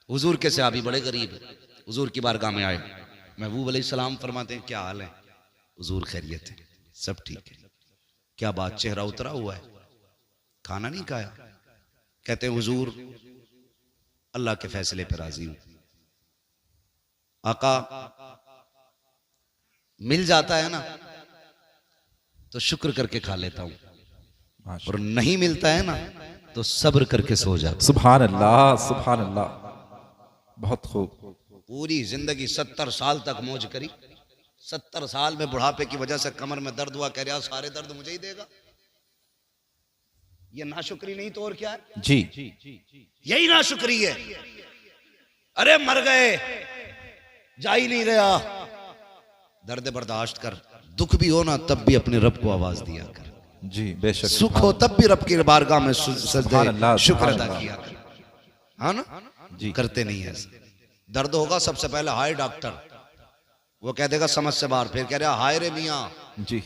हुजूर के सहाबी बड़े गरीब है, हुजूर की बारगाह में आए। महबूब अलैहिस्सलाम फरमाते हैं क्या हाल है? हुजूर खैरियत है, सब ठीक है। क्या बात, चेहरा उतरा हुआ है, खाना नहीं खाया? कहते हैं हुजूर अल्लाह के फैसले पर राजी हूं। आका मिल जाता है ना तो शुक्र करके खा लेता हूं, और नहीं मिलता है ना तो सब्र करके सो जाता। सुभान अल्लाह, सुभान अल्लाह, बहुत खूब। पूरी जिंदगी 70 साल तक मौज करी, 70 साल में बुढ़ापे की वजह से कमर में दर्द हुआ, कह रहा सारे दर्द मुझे ही देगा। ये नाशुक्री नहीं तो और क्या है? जी, यही नाशुक्री है। अरे मर गए, जा ही नहीं रहा। दर्द बर्दाश्त कर, दुख भी हो ना तब भी अपने रब को आवाज दिया कर। जी बेशक। सुख हो तब भी रब की बारगाह में सुभान अल्लाह, शुक्र सुभान अदा किया कर। हाँ ना जी, करते नहीं है ऐसा। दर्द होगा सबसे पहले हाय डॉक्टर, वो कह देगा समझ से बाहर, फिर कह रहा हाय रे मियाँ, जी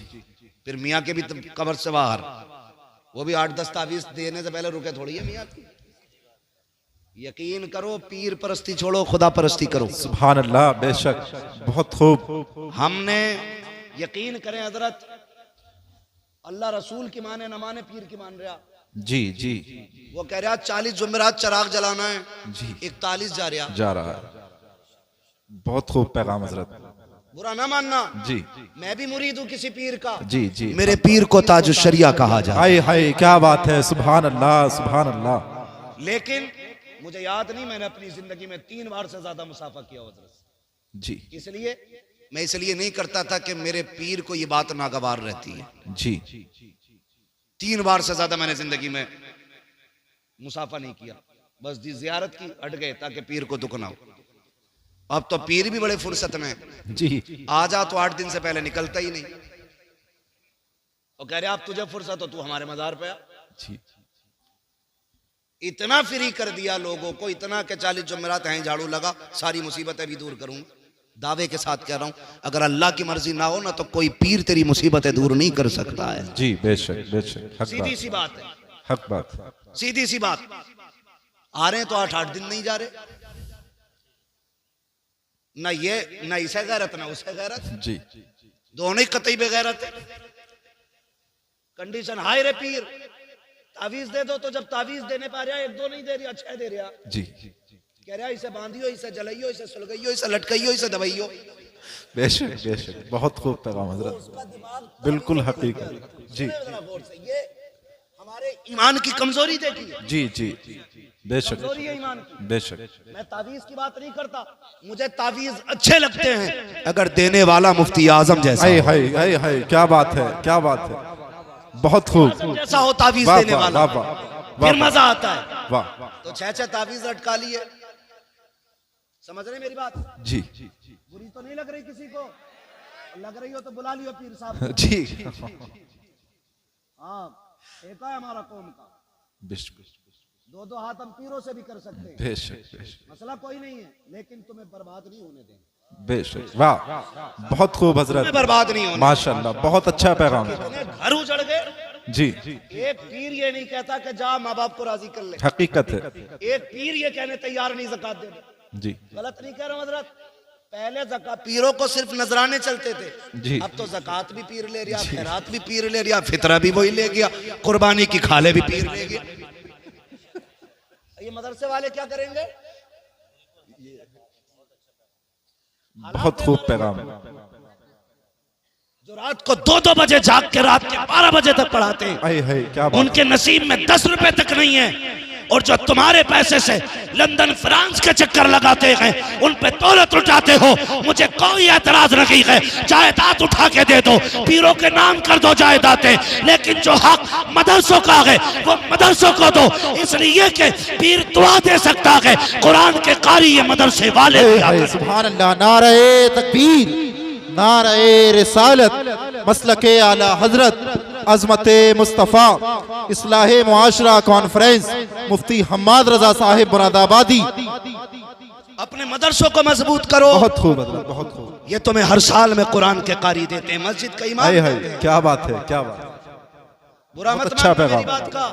फिर मियाँ के भी कब्र से बाहर, वो भी 8-10 तावीज देने से पहले रुके थोड़ी है मियाँ की। यकीन करो, पीर परस्ती छोड़ो, खुदा परस्ती करो। सुभान अल्लाह, बेशक, बहुत खूब। हमने यकीन करें हजरत, अल्लाह रसूल की माने न माने, पीर की मान रहा। जी जी वो कह रहा 40 जुमेरात चराग जलाना है, जी 41 जा रहा है। बहुत खूब पैगाम हजरत। बुरा ना मानना, जी मैं भी मुरीद हूँ किसी पीर का। जी जी, मेरे पीर को ताजुश शरिया कहा जाए। हाय हाय, क्या बात है, सुभान अल्लाह, सुभान अल्लाह। लेकिन मुझे याद नहीं, मैंने अपनी जिंदगी में 3 बार से ज्यादा मुसाफा किया हजरत। जी इसलिए मैं इसलिए नहीं करता था कि मेरे पीर को ये बात नागवार रहती है। जी 3 बार से ज्यादा मैंने जिंदगी में मुसाफा नहीं किया, बस दी जियारत की, हट गए ताकि पीर को दुख ना हो। अब तो पीर भी बड़े फुर्सत में, जी आ जा तो 8 दिन से पहले निकलता ही नहीं, और कह रहे आप तुझे फुर्सत हो तू हमारे मजार पे आ। जी, इतना फ्री कर दिया लोगों को, इतना के 40 जुमेरात हैं झाड़ू लगा, सारी मुसीबतें भी दूर करूंगा। दावे के साथ कह रहा हूं, अगर अल्लाह की मर्जी ना हो ना तो कोई पीर तेरी मुसीबतें दूर नहीं कर सकता है। जी बेशक बेशक, हक सीधी बात, सी बात है, हक बात। सीधी सी बात। आ रहे हैं तो 8-8 दिन नहीं जा रहे, ना ये ना इसे गैरत ना उसे गैरत, जी दोनों ही कतई बेगैरत है। कंडीशन हाय रे पीर, तावीज दे दो, तो जब तावीज देने पा रहा 1-2 नहीं दे रहा, 6 दे रहा। जी कह रहा इसे बांधियो, इसे जलाइयो, इसे सुलगाइयो, इसे लटकाइयो, इसे दबाइयो। बेशक बेशक, बहुत खूब पैगाम हजरत, बिल्कुल हकीकत। जी ये हमारे ईमान की कमजोरी देखी है, जी जी, बेशक कमजोरी है ईमान की। बेशक। मैं तावीज की बात नहीं करता, मुझे तावीज अच्छे लगते हैं अगर देने वाला मुफ्ती आजम जैसा हाय हो। हाय हाय हाय, क्या बात है, क्या बात है, बहुत खूब। जैसा हो तावीज वाह देने वाह वाला, वाह वाह, फिर वाह मजा आता है। वाह, तो 6 तावीज लटका लिए, समझ रहे मेरी बात? जी बुरी तो नहीं लग रही किसी को? लग रही हो तो बुला लियो पीर साहब को। जी हाँ, एक है हमारा कौम का, बेशक 2-2 हाथ हम पीरों से भी कर सकते हैं, बेशक बेशक मसला कोई नहीं है, लेकिन तुम्हें बर्बाद नहीं होने देंगे। बेशक, वाह, बहुत खूब तुम्हें हजरत, बर्बाद नहीं होने। माशाल्लाह, बहुत अच्छा पैगाम। इतने घर उजड़ गए, जी, एक पीर ये नहीं कहता कि जा माँ बाप को राजी कर ले, हकीकत है। एक पीर ये कहने तैयार नहीं ज़कात देने। जी गलत नहीं कह रहा हूं हजरत, पहले ज़कात पीरों को सिर्फ नजराने चलते थे, जी। अब तो ज़कात भी पीर ले रहा, खैरात भी पीर ले रहा, फितरा भी वही ले गया, कुर्बानी की खाले भी पीर ले गया। ये मदरसे वाले क्या करेंगे? बहुत खूब पैगाम। जो रात को 2-2 बजे जाग के रात के 12 बजे तक पढ़ाते हैं, हाय हाय, क्या बात। उनके नसीब में 10 रुपए तक नहीं है, और जो तुम्हारे पैसे से लंदन फ्रांस के चक्कर लगाते हैं उन पे दौलत उठाते हो, मुझे कोई एतराज नहीं है, जायदाद उठा के दे दो, पीरों के नाम कर दो जायदादें, लेकिन जो हक मदरसों का है वो मदरसों को दो, इसलिए कि पीर दुआ दे सकता है, कुरान के कारी ये मदरसे वाले। सुभान अल्लाह, नारे तकबीर, नारे रिसालत, मसलके आला हजरत, अजमते मुस्तफ़ा, इस्लाहे मुआशरा कॉन्फ्रेंस, मुफ्ती हम्माद रजा साहिब मुरादाबादी। अपने मदरसों को मजबूत करो। बहुत खूब हजरत, बहुत खूब। ये तुम्हें हर साल में कुरान के कारी देते हैं, मस्जिद का इमाम हाय हाय, देते हैं। क्या बात है, क्या बात है, बुरा बहुत मत अच्छा मानना मेरी पैगाम। बात का,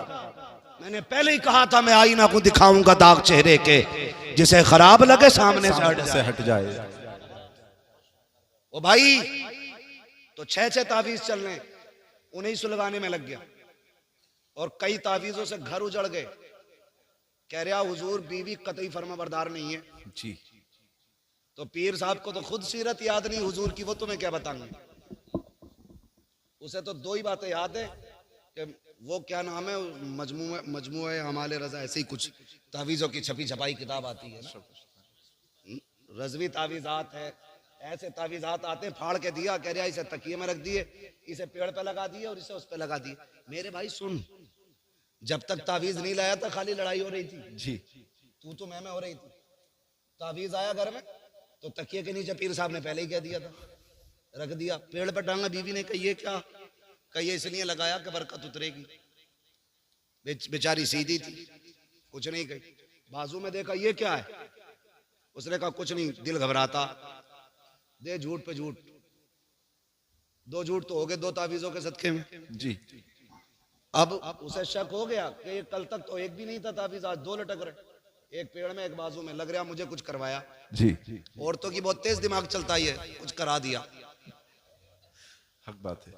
मैंने पहले ही कहा था मैं आईना को दिखाऊंगा दाग चेहरे के, जिसे खराब लगे सामने से हट से जाए। हट जाए। ओ भाई, तो 6 तावीज चल रहे, उन्हें सुलगाने में लग गया और कई तावीजों से घर उजड़ गए। कह रहा हुजूर बीवी कतई फर्माबरदार नहीं है। जी तो पीर साहब को तो खुद सीरत याद नहीं हुजूर की, वो तुम्हें क्या बताएंगे। उसे तो 2 ही बातें याद है कि वो क्या नाम है, मजमूए हमारे रजा, ऐसे ही कुछ तावीज़ों की छपी छपाई किताब आती है ना, रजवी तावीज़ात है, ऐसे तावीज़ात आते, फाड़ के दिया, कह रहा इसे तकिए में रख दिए, इसे पेड़ पे लगा दिए और इसे उस पे लगा दिए। मेरे भाई सुन, जब तक तावीज़ नहीं लाया था खाली लड़ाई हो रही थी। जी तू तो मैं हो रही थी। तावीज़ आया घर में तो तकिए के नीचे पीर साहब ने पहले ही कह दिया था, रख दिया, पेड़ पर टांगा। बीवी ने कही ये क्या, कही इसलिए लगाया कि बरकत उतरेगी। बेचारी सीधी थी, कुछ नहीं कही। बाजू में देखा ये क्या है, उसने कहा कुछ नहीं, दिल घबराता। दे झूठ पे झूठ, 2 झूठ तो हो गए 2 तावीज़ों के सदके में। जी अब उसे शक हो गया कि ये कल तक तो एक भी नहीं था तावीज़, आज 2 लटक रहे, एक पेड़ में एक बाजू में। लग रहा मुझे कुछ करवाया। जी औरतों की बहुत तेज दिमाग चलता है, कुछ करा दिया। हक बात है।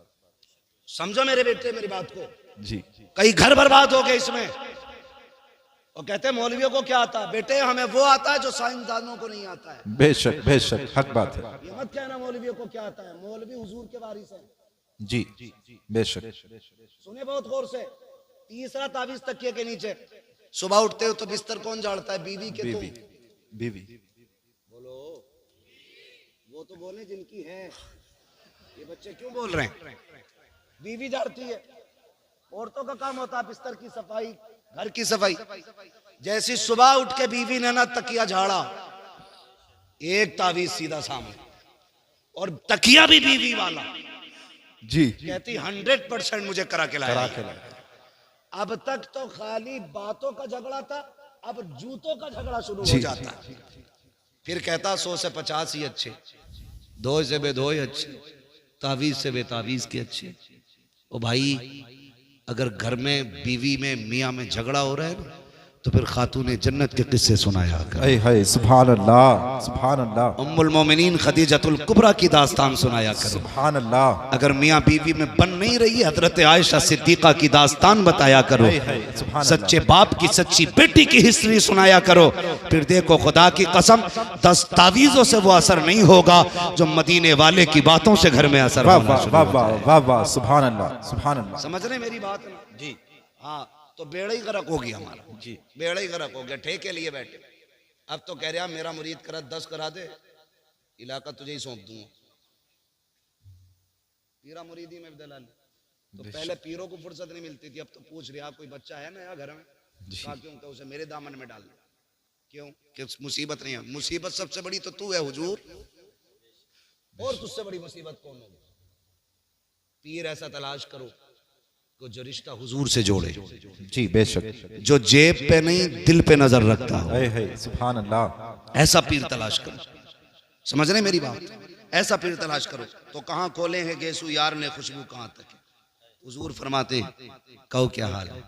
समझो मेरे बेटे मेरी बात को। जी कई घर बर्बाद हो गए इसमें। और कहते हैं मौलवियों को क्या आता है। बेटे हमें वो आता है जो साइंसदानों को नहीं आता है। बेशक हक बात है। ये मत कहना मौलवियों को क्या आता है, मौलवी हुजूर के वारिस है। जी बेशक। सुने बहुत गौर से। तीसरा तावीज़ तकिए के नीचे। सुबह उठते हो तो बिस्तर कौन झाड़ता है, बीवी के तुम। बीवी बोलो, वो तो बोले जिनकी है, ये बच्चे क्यों बोल रहे हैं। बीवी झाड़ती है। औरतों का काम होता है बिस्तर की सफाई, घर की सफाई। जैसी सुबह उठ के बीवी ने ना तकिया झाड़ा, एक तावीज़ सीधा सामने, और तकिया भी बीवी वाला। जी कहती 100% मुझे करा के लाया। अब तक तो खाली बातों का झगड़ा था, अब जूतों का झगड़ा शुरू हो जाता। फिर कहता 100 से 50 ही अच्छे, 2 से बेदो ही अच्छे, तावीज़ से बेतावीज़ के अच्छे। ओ भाई, अगर घर में बीवी में मियाँ में झगड़ा हो रहा है ना, तो फिर खातूने जन्नत के किस्से सुनाया कर। हाय सुभान अल्लाह, सुभान अल्लाह। उम्मुल मोमिनीन खदीजतुल कुबरा की दास्तान सुनाया करो। सुभान अल्लाह। अगर मियाँ बीवी में बन नहीं रही, हजरत आयशा सिद्दीका की दास्तान बताया करो। सच्चे बाप की सच्ची बेटी की हिस्ट्री सुनाया करो। फिर देखो खुदा की कसम, 10 तावीज़ों से वो असर नहीं होगा जो मदीने वाले की बातों से घर में असर होना शुरू हो जाए। वाह वाह, सुभान अल्लाह, सुभान अल्लाह। समझ रहे मेरी बात ना? जी हाँ। तो बेड़ा ही गर्क होगी हमारा। जी बेड़ा ही गर्क हो गया, ठेके लिए बैठे। अब तो कह रहा मेरा मुरीद करा 10 करा दे, इलाका तुझे ही सौंप दूंगा। पीरा मुरीदी में दलाल। तो पहले पीरों को फुर्सत नहीं मिलती थी, अब तो पूछ रहा कोई बच्चा है नया घर में, कहा क्यों, तो उसे मेरे दामन में डाल। क्यों कि मुसीबत नहीं है। मुसीबत सबसे बड़ी तो तू है हुजूर, और तुझसे बड़ी मुसीबत कौन होगी। पीर ऐसा तलाश करो को जो रिश्ता हुजूर से जोड़े। जी बेशक। जो जेब पे नहीं दिल पे नजर रखता हो, सुभान अल्लाह। ऐसा पीर तलाश करो। समझ रहे मेरी बात? ऐसा पीर तलाश करो। तो कहाँ खोले हैं गेसू यार ने खुशबू कहाँ तक है। हुजूर फरमाते कहो क्या हाल है।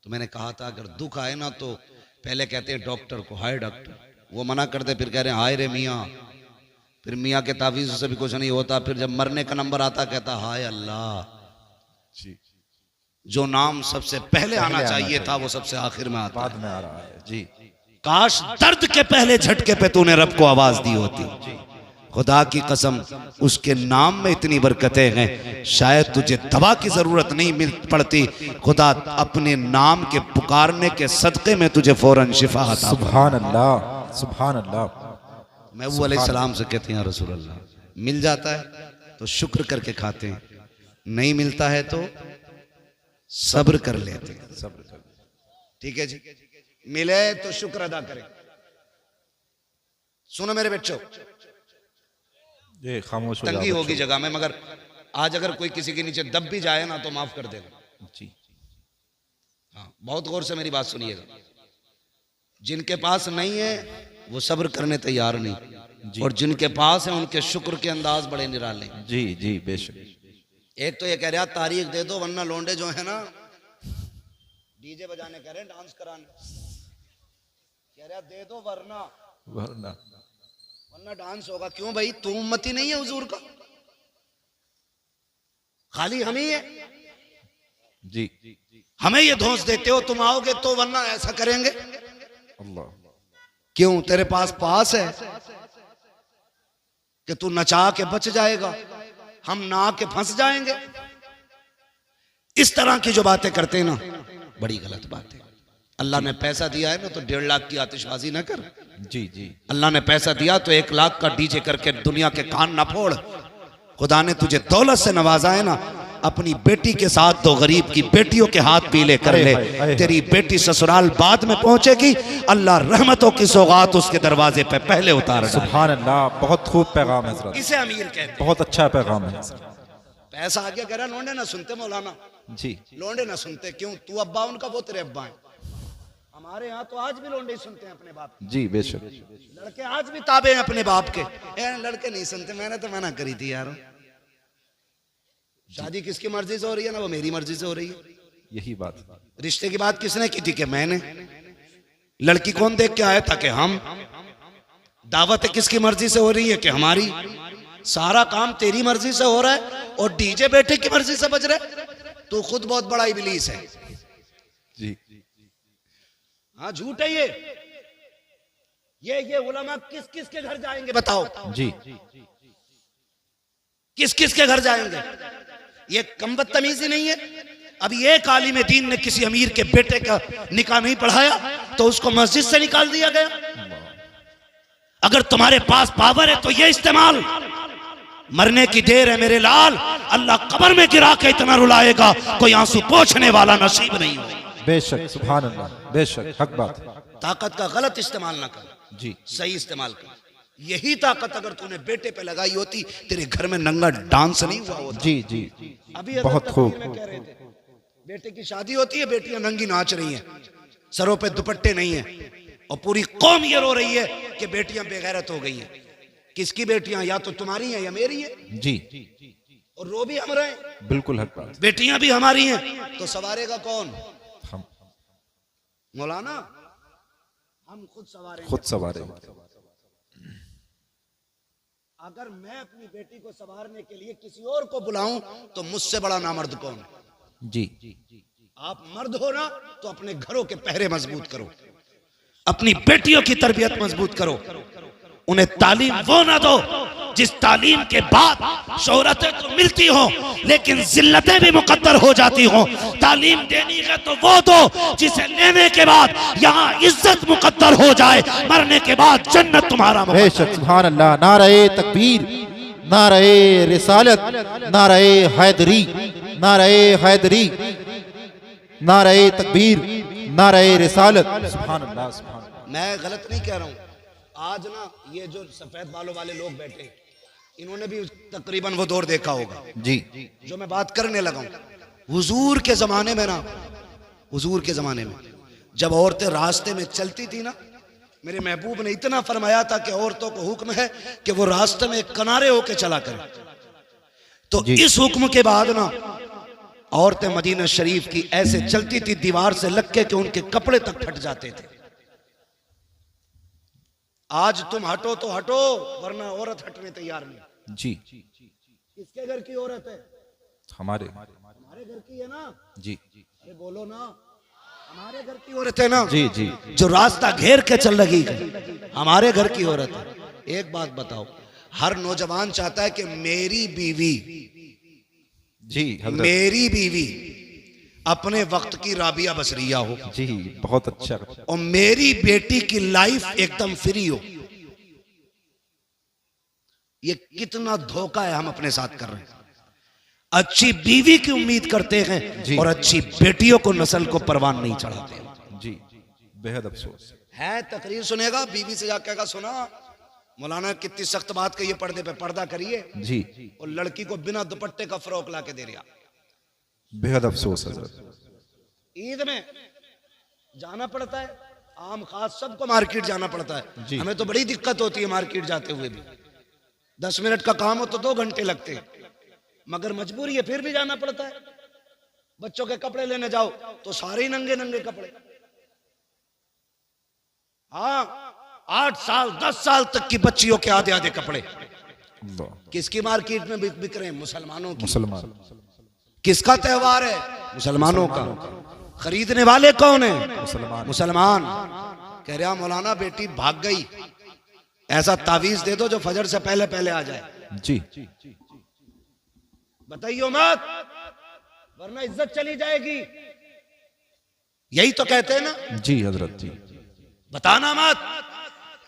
तो मैंने कहा था अगर दुख आए ना तो पहले कहते हैं डॉक्टर को, हाय डॉक्टर, वो मना करते, फिर कह रहे हैं हाय रे मियाँ। फिर मियाँ के तावीज़ से भी कुछ नहीं होता। फिर जब मरने का नंबर आता कहता हाय अल्लाह। जी जो नाम सबसे पहले आना चाहिए था वो सबसे आखिर में आता बाद में आ रहा है। जी काश दर्द के पहले झटके पे तूने रब को आवाज दी होती। खुदा की कसम, उसके नाम में इतनी बरकतें हैं, शायद तुझे दवा की जरूरत नहीं मिल पड़ती। खुदा अपने नाम के पुकारने के सदके में तुझे फौरन शिफा अता। सुभान अल्लाह, सुभान अल्लाह। महबूब अलैहिस्सलाम से कहते हैं रसूल अल्लाह, मिल जाता है तो शुक्र करके खाते हैं, नहीं मिलता है तो सब्र कर लेते हैं। सब्र कर। ठीक है जी, मिले तो शुक्र अदा करें। सुनो मेरे बच्चों, ये खामोश हो जाओ तंगी होगी बच्चों। जगह में, मगर आज अगर कोई किसी के नीचे दब भी जाए ना तो माफ कर देना। जी हाँ, बहुत गौर से मेरी बात सुनिएगा। जिनके पास नहीं है वो सब्र करने तैयार नहीं, और जिनके पास है उनके शुक्र के अंदाज बड़े निराले। जी जी बेशक। एक तो ये कह रहा तारीख दे दो वरना लौंडे जो है ना डीजे बजाने कह रहे हैं, डांस कराने। कह रहा दे दो वरना वरना वरना डांस होगा। क्यों भाई, तू उम्मती नहीं है हुजूर का, खाली हम ही है। जी हमें ये धौंस देते हो, तुम आओगे तो वरना ऐसा करेंगे। अल्लाह। क्यों, तेरे पास है कि तू नचा के बच जाएगा, हम ना के फंस जाएंगे। इस तरह की जो बातें करते हैं ना, बड़ी गलत बात है। अल्लाह ने पैसा दिया है ना तो 1.5 लाख की आतिशबाजी ना कर। जी जी अल्लाह ने पैसा दिया तो 1 लाख का डीजे करके दुनिया के कान ना फोड़। खुदा ने तुझे दौलत से नवाजा है ना, अपनी बेटी के साथ 2 गरीब की बेटियों के हाथ पीले कर ले। तेरी बेटी ससुराल बाद में पहुंचेगी, अल्लाह रहमतों की सौगात उसके दरवाजे पे पहले उतार डाले। सुभान अल्लाह, बहुत खूब पैगाम है हजरत, इसे अमीर कहते हैं। बहुत अच्छा पैगाम है हजरत। पैसा आ गया, कह रहा लोंडे ना सुनते मौलाना, जी लोंडे ना सुनते। क्यों, तू अब्बा उनका, वो तेरे अब्बा हैं। हमारे यहाँ तो आज भी लोंडे ही सुनते हैं अपने बाप के। जी बेशक। लड़के आज भी ताबे हैं अपने बाप के। लड़के नहीं सुनते। मैंने तो मना करी थी यार, शादी किसकी मर्जी से हो रही है ना, वो मेरी मर्जी से हो रही है। यही बात। रिश्ते की बात किसने की थी कि मैंने। लड़की कौन देख के आया था कि हम। दावत किसकी मर्जी से हो रही है कि हमारी। सारा काम तेरी मर्जी से हो रहा है और डीजे बेटे की मर्जी से बज रहा है। तू खुद बहुत बड़ा इबलीस है। जी हाँ झूठ है ये उलमा किस किस के घर जाएंगे बताओ। जी किस किस के घर जाएंगे। ये कम बदतमीजी नहीं है। अभी एक आलिम दीन ने किसी अमीर के बेटे का निकाह नहीं पढ़ाया तो उसको मस्जिद से निकाल दिया गया। अगर तुम्हारे पास पावर है तो ये इस्तेमाल। मरने की देर है मेरे लाल, अल्लाह कब्र में गिरा के इतना रुलाएगा कोई आंसू पोंछने वाला नसीब नहीं हो। बेशक सुभान अल्लाह, बेशक हक बात। ताकत का गलत इस्तेमाल ना कर, जी सही इस्तेमाल कर। यही ताकत अगर तूने बेटे पे लगाई होती तेरे घर में नंगा डांस नहीं हुआ होता। जी जी अभी बहुत खूब। में कह रहे थे बेटे की शादी होती है, बेटियां नंगी नाच रही हैं, सरों पे दुपट्टे नहीं है और पूरी कौम ये रो रही है कि बेटियां बेगैरत हो गई हैं। किसकी बेटियां, या तो तुम्हारी हैं या मेरी है। जी और रो भी हम रहे हैं, बिल्कुल हक बात। बेटियां भी हमारी हैं, तो सवारेगा कौन। हम मौलाना हम खुद सवारेंगे। खुद सवारे। अगर मैं अपनी बेटी को संवारने के लिए किसी और को बुलाऊं तो मुझसे बड़ा नामर्द कौन है। जी आप मर्द हो ना तो अपने घरों के पहरे मजबूत करो, अपनी बेटियों की तरबियत मजबूत करो, उन्हें तालीम वो ना दो जिस तालीम के बाद शोहरतें तो मिलती हो लेकिन जिल्लतें भी मुकद्दर हो जाती हो। तालीम देनी है तो वो दो जिसे लेने के बाद यहाँ इज्जत मुकद्दर हो जाए, मरने के बाद जन्नत तुम्हारा मुकद्दर। बेशक सुभान अल्लाह। नारे तकबीर, नारे रिसालत, नारे हैदरी, नारे हैदरी, नारे तकबीर, नारे रिसालत। सुभान अल्लाह, सुभान अल्लाह। मैं गलत नहीं कह रहा हूँ। आज ना ये जो सफेद बालों वाले लोग बैठे इन्होंने भी तकरीबन वो दौर देखा होगा जी जो मैं बात करने लगा हूँ। हुजूर के जमाने में ना, हुजूर के जमाने में जब औरतें रास्ते में चलती थी ना, मेरे महबूब ने इतना फरमाया था कि औरतों को हुक्म है कि वो रास्ते में किनारे होके चला करें। तो इस हुक्म के बाद ना औरतें मदीना शरीफ की ऐसे चलती थी दीवार से लग के उनके कपड़े तक फट जाते थे। आज तुम हटो तो हटो वरना औरत हटने तैयार नहीं। जी किसके घर की औरत है। हमारे घर की है ना। जी अरे बोलो ना, हमारे घर की औरत है ना। जी जी जो रास्ता घेर के चल रही है हमारे घर की औरत है। एक बात बताओ, हर नौजवान चाहता है कि मेरी बीवी, जी हजरत। मेरी बीवी अपने वक्त की राबिया बसरिया हो जी बहुत अच्छा। और मेरी बेटी की लाइफ एकदम फ्री हो। ये कितना धोखा है हम अपने साथ कर रहे हैं। अच्छी बीवी की उम्मीद करते हैं और अच्छी बेटियों को नस्ल को परवान नहीं चढ़ाते। जी बेहद अफसोस है। तकरीर सुनेगा, बीवी से जाकर कहेगा सुना मौलाना कितनी सख्त बात कही है, पर्दे पे पर्दा करिए। जी और लड़की को बिना दुपट्टे का फ्रॉक ला के दे रहा। बेहद अफसोस हजरत। ईद में जाना पड़ता है, आम खास सबको मार्केट जाना पड़ता है। हमें तो बड़ी दिक्कत होती है मार्केट जाते हुए भी। 10 मिनट का काम हो तो 2 घंटे लगते हैं, मगर मजबूरी है फिर भी जाना पड़ता है। बच्चों के कपड़े लेने जाओ तो सारे ही नंगे नंगे कपड़े। हाँ, 8 साल 10 साल तक की बच्चियों के आधे आधे कपड़े अल्लाह। किसकी मार्केट में बिक रहे हैं? मुसलमानों की। मुसलमान। किसका त्योहार है? मुसलमानों का। खरीदने वाले कौन है? मुसलमान। मुसलमान। कह रहा मौलाना बेटी भाग गई, ऐसा तावीज दे दो जो फजर से पहले पहले आ जाए। जी। बताइयो मत, वरना इज्जत चली जाएगी। यही तो कहते हैं ना। जी हजरत जी। बताना मत,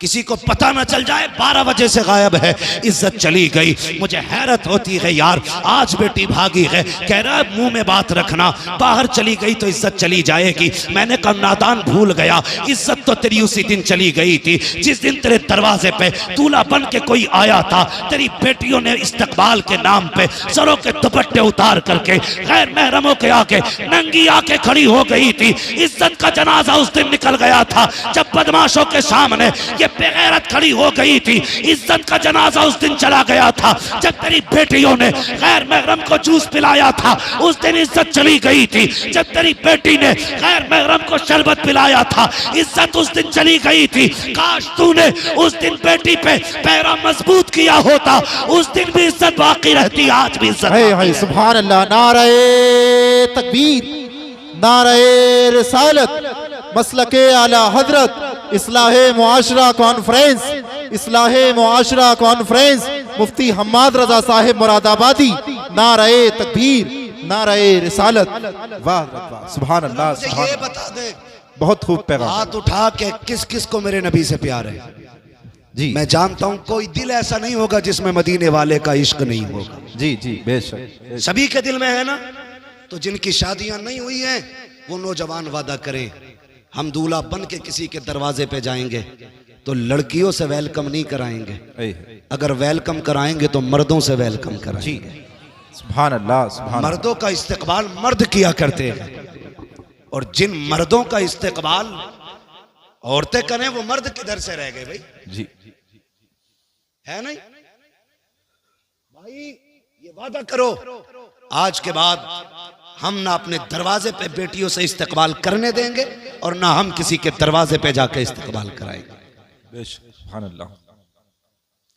किसी को पता ना चल जाए 12 बजे से गायब है, इज्जत चली गई। मुझे हैरत होती है यार, आज बेटी भागी है, कह रहा है मुंह में बात रखना, बाहर चली गई तो इज्जत चली जाएगी। मैंने कहा नादान भूल गया, इज्जत तो तेरी उसी दिन चली गई थी जिस दिन तेरे दरवाजे पे दूल्हा बन के कोई आया था। तेरी बेटियों ने इस्तकबाल के नाम पे सरों के दुपट्टे उतार करके गैर महरमों के आके नंगी आके खड़ी हो गई थी। इज्जत का जनाजा उस दिन निकल गया था जब बदमाशों के सामने ये बेगैरत खड़ी हो गई थी। इज्जत का जनाजा उस दिन चला गया था जब तेरी बेटियों ने गैर महरम को जूस पिलाया था। उस दिन इज्जत चली गई थी जब तेरी बेटी ने गैर महरम को शरबत पिलाया था। इज्जत उस दिन चली गई थी। काश तूने उस दिन बेटी पे पैरा मजबूत किया होता, उस दिन भी इज्जत बाकी रहती, आज भी इज्जत है बाकी है। सुभान अल्लाह। नारे तकबीर, नारे रिसालत, मसलके आला हजरत, इस्लाहे मुआशरा कॉन्फ्रेंस, इस्लाहे मुआशरा कॉन्फ्रेंस, मुफ्ती हम्माद रजा साहिब मुरादाबादी। नारे तकबीर, नारे रिसालत। वाह वाह, सुभान अल्लाह, मुझे सुभान ये अल्लाह। बता दे, बहुत खूब पैगाम। हाथ उठा के किस किस को मेरे नबी से प्यार है? जी मैं जानता हूं कोई दिल ऐसा नहीं होगा जिसमें मदीने वाले का इश्क नहीं होगा। जी जी, बेशक। सभी के दिल में है ना। तो जिनकी शादियां नहीं हुई हैं वो नौजवान वादा करें, हम दूल्हा बन के किसी के दरवाजे पे जाएंगे तो लड़कियों से वेलकम नहीं कराएंगे, अगर वेलकम कराएंगे तो मर्दों से वेलकम कराएंगे। सुभान अल्लाह, सुभान अल्लाह। मर्दों का इस्तेकबाल मर्द किया करते हैं, और जिन मर्दों का इस्तेकबाल औरतें करें वो मर्द किधर से रह गए भाई? जी है नहीं भाई? ये वादा करो आज के बाद हम ना अपने दरवाजे पे बेटियों से इस्तेकबाल करने देंगे और ना हम किसी के दरवाजे पे जाके इस्तेकबाल कराएंगे। बेशक, सुभान अल्लाह।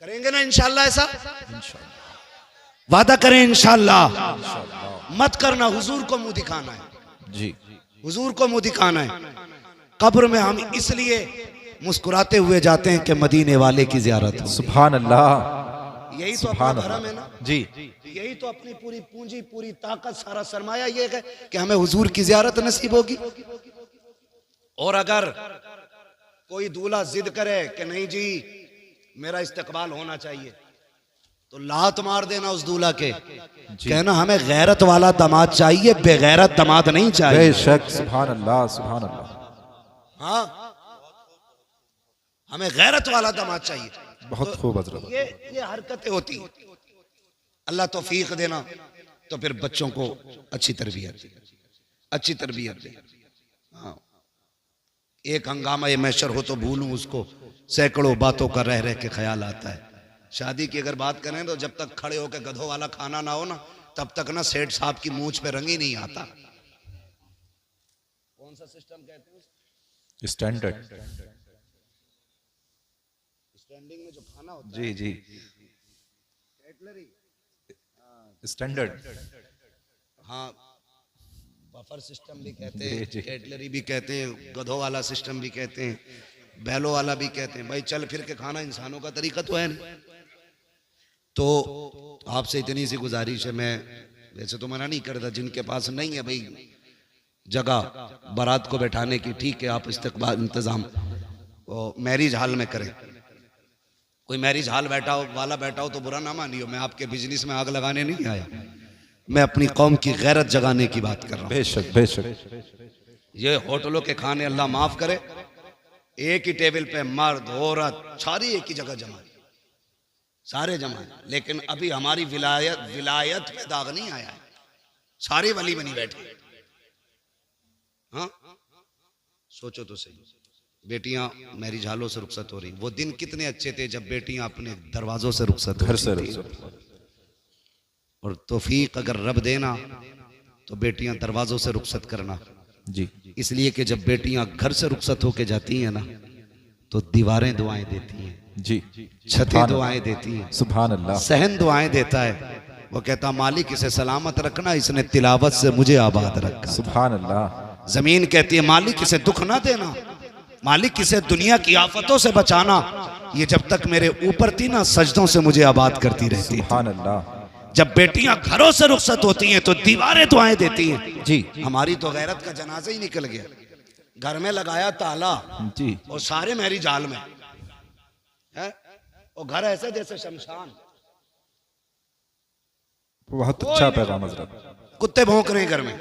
करेंगे ना इंशाल्लाह? ऐसा वादा करें इंशाल्लाह। मत करना, हुजूर को मुंह दिखाना है। जी हुजूर को मुंह दिखाना है। कब्र में हम इसलिए मुस्कुराते हुए जाते हैं कि मदीने वाले की जियारत हो। सुभान अल्लाह। यही तो अपना धर्म है ना। जी यही तो अपनी पूरी पूंजी, पूरी ताकत, सारा सरमाया ये है कि हमें हुजूर की जियारत नसीब होगी। और अगर कोई दूल्हा जिद करे कि नहीं जी मेरा इस्तकबाल होना चाहिए, तो लात मार देना उस दूल्हा के, कहना हमें गैरत वाला दामाद चाहिए, बेगैरत दामाद नहीं चाहिए। बेशक, सुभान अल्लाह, सुभान अल्लाह। हाँ, हमें गैरत वाला दामाद चाहिए। बहुत खूब हजरत। ये हरकतें होती हैं। अल्लाह तौफीक देना, तो फिर बच्चों को अच्छी तरबियत दे। हाँ, एक हंगामा ये मैशर हो तो भूलूं उसको, सैकड़ों बातों का रह रह के ख्याल आता है। शादी की अगर बात करें तो जब तक खड़े होकर गधों वाला खाना ना हो ना, तब तक ना सेठ साहब की मूंछ पे रंग ही नहीं आता। कौन सा सिस्टम कहते हैं? स्टैंडर्ड। स्टैंडिंग में जो खाना होता है। जी जी, स्टैंडर्ड। हाँ, बफर सिस्टम भी कहते हैं, कैटलरी भी कहते हैं, गधों वाला सिस्टम भी कहते हैं, बैलों वाला भी कहते हैं। भाई चल फिर के खाना इंसानों का तरीका तो है नहीं। तो आपसे इतनी सी गुजारिश है, मैं वैसे तो मना नहीं करता, जिनके पास नहीं है भाई जगह बारात को बैठाने की, ठीक है आप इस्तकबाल इंतजाम मैरिज हॉल में करें। कोई मैरिज हॉल वाला बैठा हो तो बुरा ना मानियो, मैं आपके बिजनेस में आग लगाने नहीं आया, मैं अपनी कौम की गैरत जगाने की बात कर रहा हूं। बेशक बेशक। ये होटलों के खाने अल्लाह माफ करे, एक ही टेबल पे मर्द औरत सारी एक ही जगह जमा, सारे जमा है, लेकिन अभी हमारी विलायत पे दाग नहीं आया है, सारे वली बनी बैठे। हाँ, सोचो तो सही, बेटियां मैरिज हॉलों से रुखसत हो रही। वो दिन कितने अच्छे थे जब बेटियां अपने दरवाजों से रुखसत घर से थी। और तौफीक अगर रब देना तो बेटियां दरवाजों से रुखसत करना। जी, इसलिए कि जब बेटियां घर से रुखसत होके जाती हैं ना, तो दीवारें दुआएं देती हैं, जी, छतें दुआएं देती हैं, सुभान अल्लाह, सहन दुआएं देता है। वो कहता मालिक इसे सलामत रखना, इसने तिलावत से मुझे आबाद रखा। सुभान अल्लाह, जमीन कहती है मालिक इसे दुख ना देना, मालिक इसे दुनिया की आफतों से बचाना, ये जब तक मेरे ऊपर थी ना सजदों से मुझे आबाद करती रहती। सुभान अल्लाह। जब बेटियां घरों से रुखसत होती हैं तो दीवारें दुआएं देती हैं। जी, हमारी तो गैरत का जनाजा ही निकल गया, घर में लगाया ताला जी, और सारे मेरी जाल में है, और घर ऐसे जैसे शमशान, बहुत अच्छा पैगाम हजरत। कुत्ते भौंक रहे हैं घर में,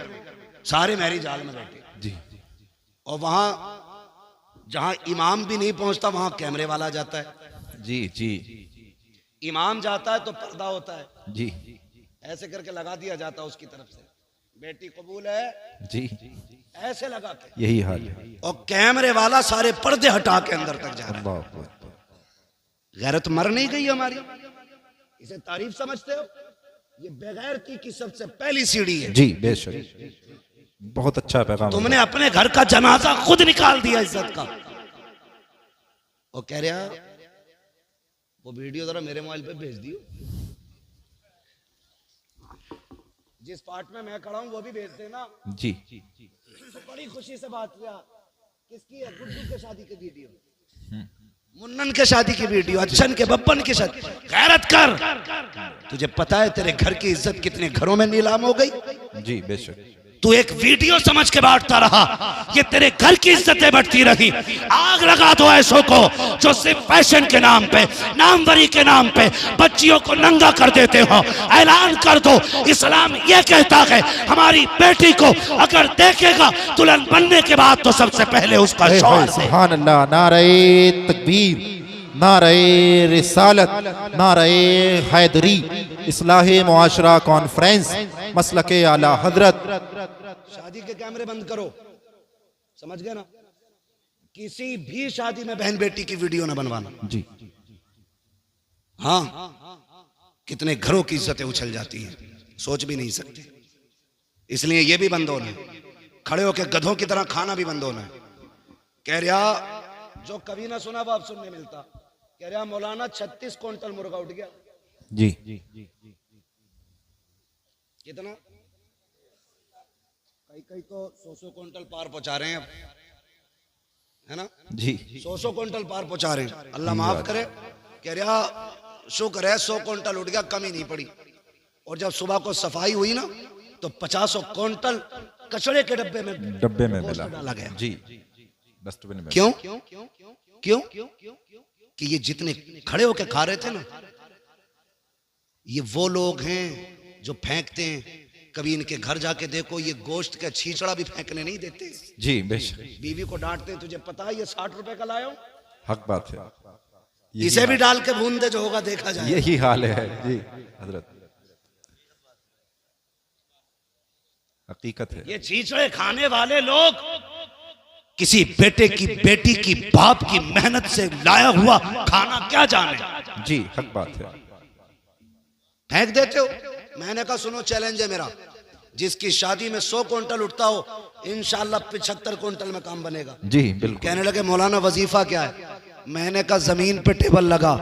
सारे मेरी जाल में बैठे। जी, और वहां जहां इमाम भी नहीं पहुंचता वहां कैमरे वाला जाता है। जी, जी, इमाम जाता है तो पर्दा होता है, जी, ऐसे करके लगा दिया जाता है उसकी तरफ से, बेटी कबूल है, जी, ऐसे लगा के, यही हाल है। और कैमरे वाला सारे पर्दे हटा के अंदर तक जा रहा है। अल्लाह अकबर। गैरत मर नहीं गई हमारी, इसे तारीफ समझते हो? ये बेगैरती की सबसे पहली सीढ़ी है। जी, बेशक, बहुत अच्छा पैगाम। तुमने अपने घर का जनाजा खुद निकाल दिया इज्जत का। वो कह रहा वो वीडियो जरा मेरे मोबाइल पे भेज दियो, जिस पार्ट में मैं खड़ा हूं वो भी भेज देना। जी, तो बड़ी खुशी से बात किया, किसकी है? गुड्डू के शादी की वीडियो, मुन्नन के शादी की वीडियो, अच्छन के बब्बन की शादी। गैरत कर, तुझे पता है तेरे घर की इज्जत कितने घरों में नीलाम हो गई? जी, बेशक। तू एक वीडियो समझ के बांटता रहा, ये तेरे घर की इज्जतें बढ़ती रही। आग लगा दो ऐसों को जो सिर्फ फैशन के नाम पे, नामवरी के नाम पे बच्चियों को नंगा कर देते हो। ऐलान कर दो, इस्लाम ये कहता है हमारी बेटी को अगर देखेगा दुल्हन बनने के बाद तो सबसे पहले उसका शौहर दे। सुभान अल्लाह। नारे तकबीर, नारे रिसालत, नारे हैदरी, इस्लाहे मुआशरा कॉन्फ्रेंस, मसलके आला हजरत। शादी के कैमरे बंद करो, समझ गए ना? किसी भी शादी में बहन बेटी की वीडियो ना बनवाना। जी, हाँ, कितने घरों की इज्जतें उछल जाती हैं, सोच भी नहीं सकते। इसलिए ये भी बंद होना है, खड़े होकर गधों की तरह खाना भी बंद होना है। कह रहा जो कभी ना सुना वो अब सुनने मिलता, कह रहा मौलाना 36 क्विंटल मुर्गा उठ गया। जी, कितना? कई कई तो 100 क्विंटल पार पहुंचा रहे हैं अब, है ना? जी, 100 क्विंटल पार पहुंचा रहे हैं, अल्लाह माफ करे। कह रहा शुक्र है 100 क्विंटल उठ गया, कमी नहीं पड़ी। और जब सुबह को सफाई हुई ना तो 50 क्विंटल कचड़े के डब्बे में मिला, डाला गया। जी, डस्टबिन में। क्यों? क्यों? कि ये जितने खड़े होके खा रहे थे ना, ये वो लोग हैं जो फेंकते हैं। कभी इनके घर जाके देखो, ये गोश्त का छींचड़ा भी फेंकने नहीं देते। जी, बेशक, बीवी को डांटते हैं, तुझे पता है ये 60 रुपए का लाया हूं, हक बात है। इसे भी डाल के भून दे, जो होगा देखा जाए। यही हाल है। जी हजरत, हकीकत है। ये छींचड़े खाने वाले लोग किसी बेटे की, बेटी की, बाप की मेहनत से लाया हुआ खाना क्या जाने। जी, हक बात है। फेंक देते हो। मैंने कहा सुनो, चैलेंज है मेरा, जिसकी शादी में 100 क्विंटल उठता हो, इंशाल्लाह 75 क्विंटल में काम बनेगा। जी, बिल्कुल। कहने लगे मौलाना वजीफा क्या है? मैंने कहा जमीन पे टेबल लगा,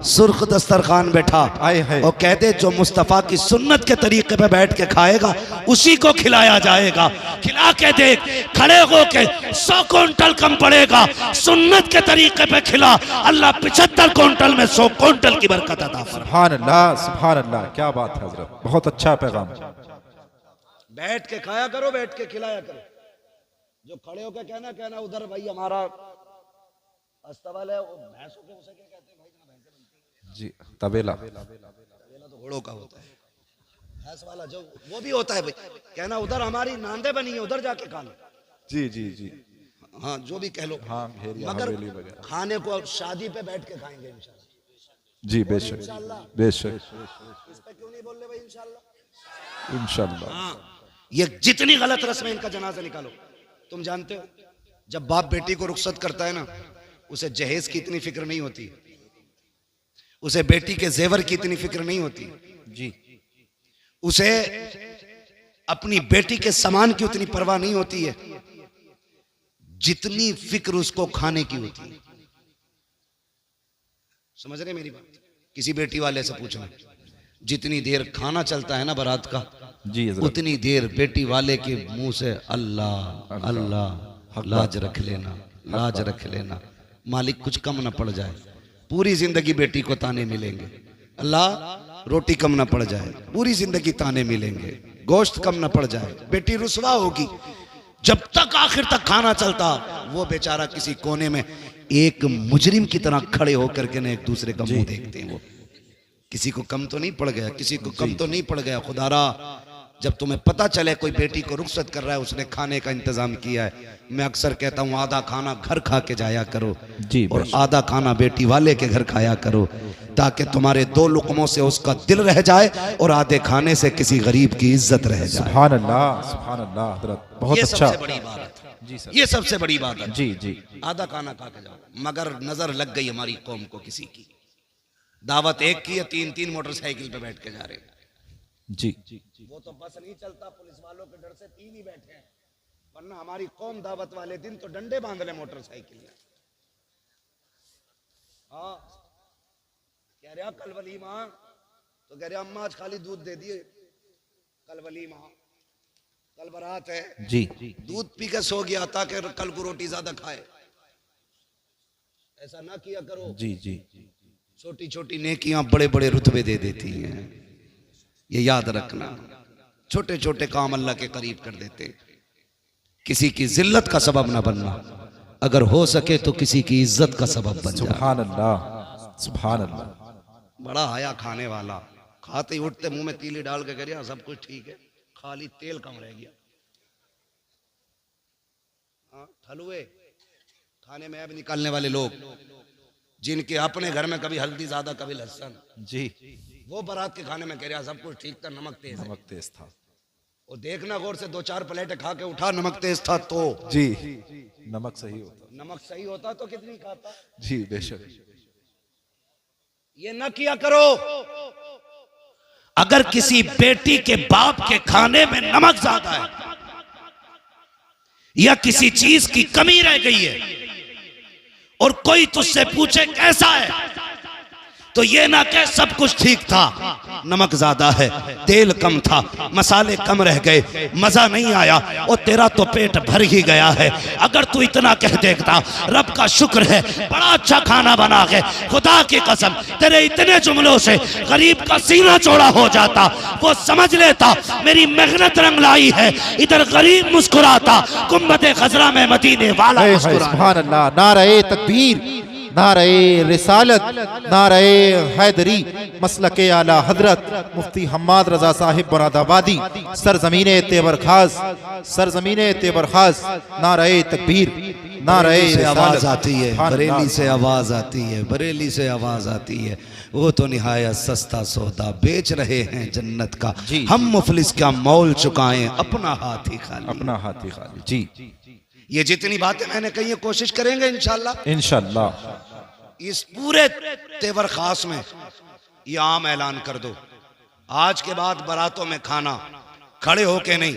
सुर्ख दस्तरखान बैठा, आए हाय। और कहते जो मुस्तफा की सुन्नत के तरीके पे बैठ के खाएगा उसी को खिलाया जाएगा। खिला के देख, खड़े होके 100 क्विंटल कम पड़ेगा, सुन्नत के तरीके पे खिला, अल्लाह 75 क्विंटल में 100 क्विंटल की बरकत अता फरमाए। सुभान अल्लाह, सुभान अल्लाह, क्या बात है हजरत, बहुत अच्छा पैगाम। बैठ के खाया करो, बैठ के खिलाया करो। जो खड़े होके कहना उधर भाई हमारा अस्तबल है, वो भैंसों के उसे क्या कहते हैं भाई? जहाँ भैंसें बनती हैं। जी, तबेला। तबेला तो घोड़ों का होता है, भैंस वाला जो वो भी होता है भाई। कहना उधर हमारी नांदे बनी है, उधर जाके खा लो। जी, जी, जी, हाँ, जो भी कह लो। हाँ, भेड़िया, मगर हवेली वगैरह। खाने को शादी पे बैठ के खाएंगे इंशाल्लाह। जी, बेशक, बेशक, इस पे क्यों नहीं बोल रहे भाई? इंशाल्लाह, इंशाल्लाह। हाँ। ये जितनी गलत रस्म है, इनका जनाजा निकालो। तुम जानते हो जब बाप बेटी को रुखसत करता है ना, उसे जहेज की इतनी फिक्र नहीं होती, उसे बेटी के जेवर की इतनी फिक्र नहीं होती। जी, उसे अपनी बेटी के सामान की उतनी परवाह नहीं होती है जितनी फिक्र उसको खाने की होती है। समझ रहे मेरी बात? किसी बेटी वाले से पूछना, जितनी देर खाना चलता है ना बारात का, जी हजरत। उतनी देर बेटी वाले के मुंह से अल्लाह अल्लाह, लाज रख लेना, लाज रख लेना, मालिक कुछ कम ना पड़ जाए। पूरी जिंदगी बेटी को ताने मिलेंगे, अल्लाह रोटी कम ना पड़ जाए, पूरी जिंदगी ताने मिलेंगे, गोश्त कम ना पड़ जाए, बेटी रुसवा होगी। जब तक आखिर तक खाना चलता, वो बेचारा किसी कोने में एक मुजरिम की तरह खड़े होकर के ना एक दूसरे का मुंह देखते हैं। वो किसी को कम तो नहीं पड़ गया, किसी को कम तो नहीं पड़ गया। खुदारा जब तुम्हें पता चले कोई बेटी को रुखसत कर रहा है, उसने खाने का इंतजाम किया है, मैं अक्सर कहता हूँ आधा खाना घर खा के जाया करो जी, और आधा खाना बेटी वाले के घर खाया करो, ताकि तुम्हारे 2 लुकमों से उसका दिल रह जाए और आधे खाने से किसी गरीब की इज्जत रह जाए। सुभान अल्लाह, सुभान अल्लाह हजरत, बहुत ये अच्छा। सबसे बड़ी बात है जी सर, ये सबसे बड़ी बात है। जी जी। आधा खाना खा के जाओ। मगर नजर लग गई हमारी कौम को किसी की, दावत एक की है, 3-3 मोटरसाइकिल पे बैठ के जा रहे हैं। जी वो तो बस नहीं चलता, पुलिस वालों के डर से 3 ही बैठे हैं, वरना हमारी कौम दावत वाले दिन तो डंडे बांध रहे मोटरसाइकिल में। हाँ कह रहे कल वलीमा, तो कह रहे अम्मा आज खाली दूध दे दिए, कल वलीमा, कल बारात है, जी दूध पी के सो गया ताकि कल को रोटी ज्यादा खाए। ऐसा ना किया करो। जी जी। छोटी छोटी नेकियां बड़े बड़े रुतबे दे देती हैं, ये याद रखना। छोटे छोटे काम अल्लाह के करीब कर देते। किसी की जिल्लत का सबब ना बनना, अगर हो सके तो किसी की इज्जत का सबब बन जा। सुभान अल्लाह, सुभान अल्लाह। बड़ा आया खाने वाला, खाते ही उठते मुंह में तीली डाल के कह सब कुछ ठीक है, खाली तेल कम रह गया। हाँ, हलवे खाने में अब निकालने वाले लोग, जिनके अपने घर में कभी हल्दी ज्यादा कभी लहसुन, जी वो बारात के खाने में कह रहा सब कुछ ठीक था, नमक तेज है। नमक तेज था। और देखना गौर से 2-4 प्लेटें खा के उठा, नमक तेज था तो जी, नमक सही होता। नमक सही होता तो कितनी खाता। जी बेशक। ये ना किया करो। अगर किसी बेटी के बाप के खाने में नमक ज्यादा है या किसी चीज की कमी रह गई है और कोई तुझसे पूछे कैसा है, तो ये ना कह सब कुछ ठीक था, नमक ज्यादा है, तेल कम था, मसाले कम रह गए, मजा नहीं आया, और तेरा तो पेट भर ही गया है। अगर तू इतना कह देता रब का शुक्र है बड़ा अच्छा खाना बना के, खुदा की कसम तेरे इतने जुमलों से गरीब का सीना चौड़ा हो जाता, वो समझ लेता मेरी मेहनत रंग लाई है। इधर गरीब मुस्कुराता, गुम्बद खजरा में मदीने वाला मुस्कुराता। सुभान अल्लाह। नारे तकबीर, नारे रिसालत, नारे हैदरी, मसलके आला हजरत मुफ्ती हम्माद रजा साहिब मुरादाबादी, सरजमीने तेवर खास, सरजमीने तेवर खास। नारे तकबीर, नारे से आवाज आती है, सुभान बरेली अल्लाह। से आवाज आती है, बरेली से आवाज आती है। वो तो निहायत सस्ता सौदा बेच रहे हैं जन्नत का, जी। हम मुफलिस क्या मोल चुकाएं, अपना हाथ ही खाली। अपना हाथ ही खाली। जी ये जितनी बातें मैंने कही है कोशिश करेंगे इंशाल्लाह इंशाल्लाह। इस पूरे तेवर खास में ये आम ऐलान कर दो, आज के बाद बारातों में खाना खड़े होके नहीं,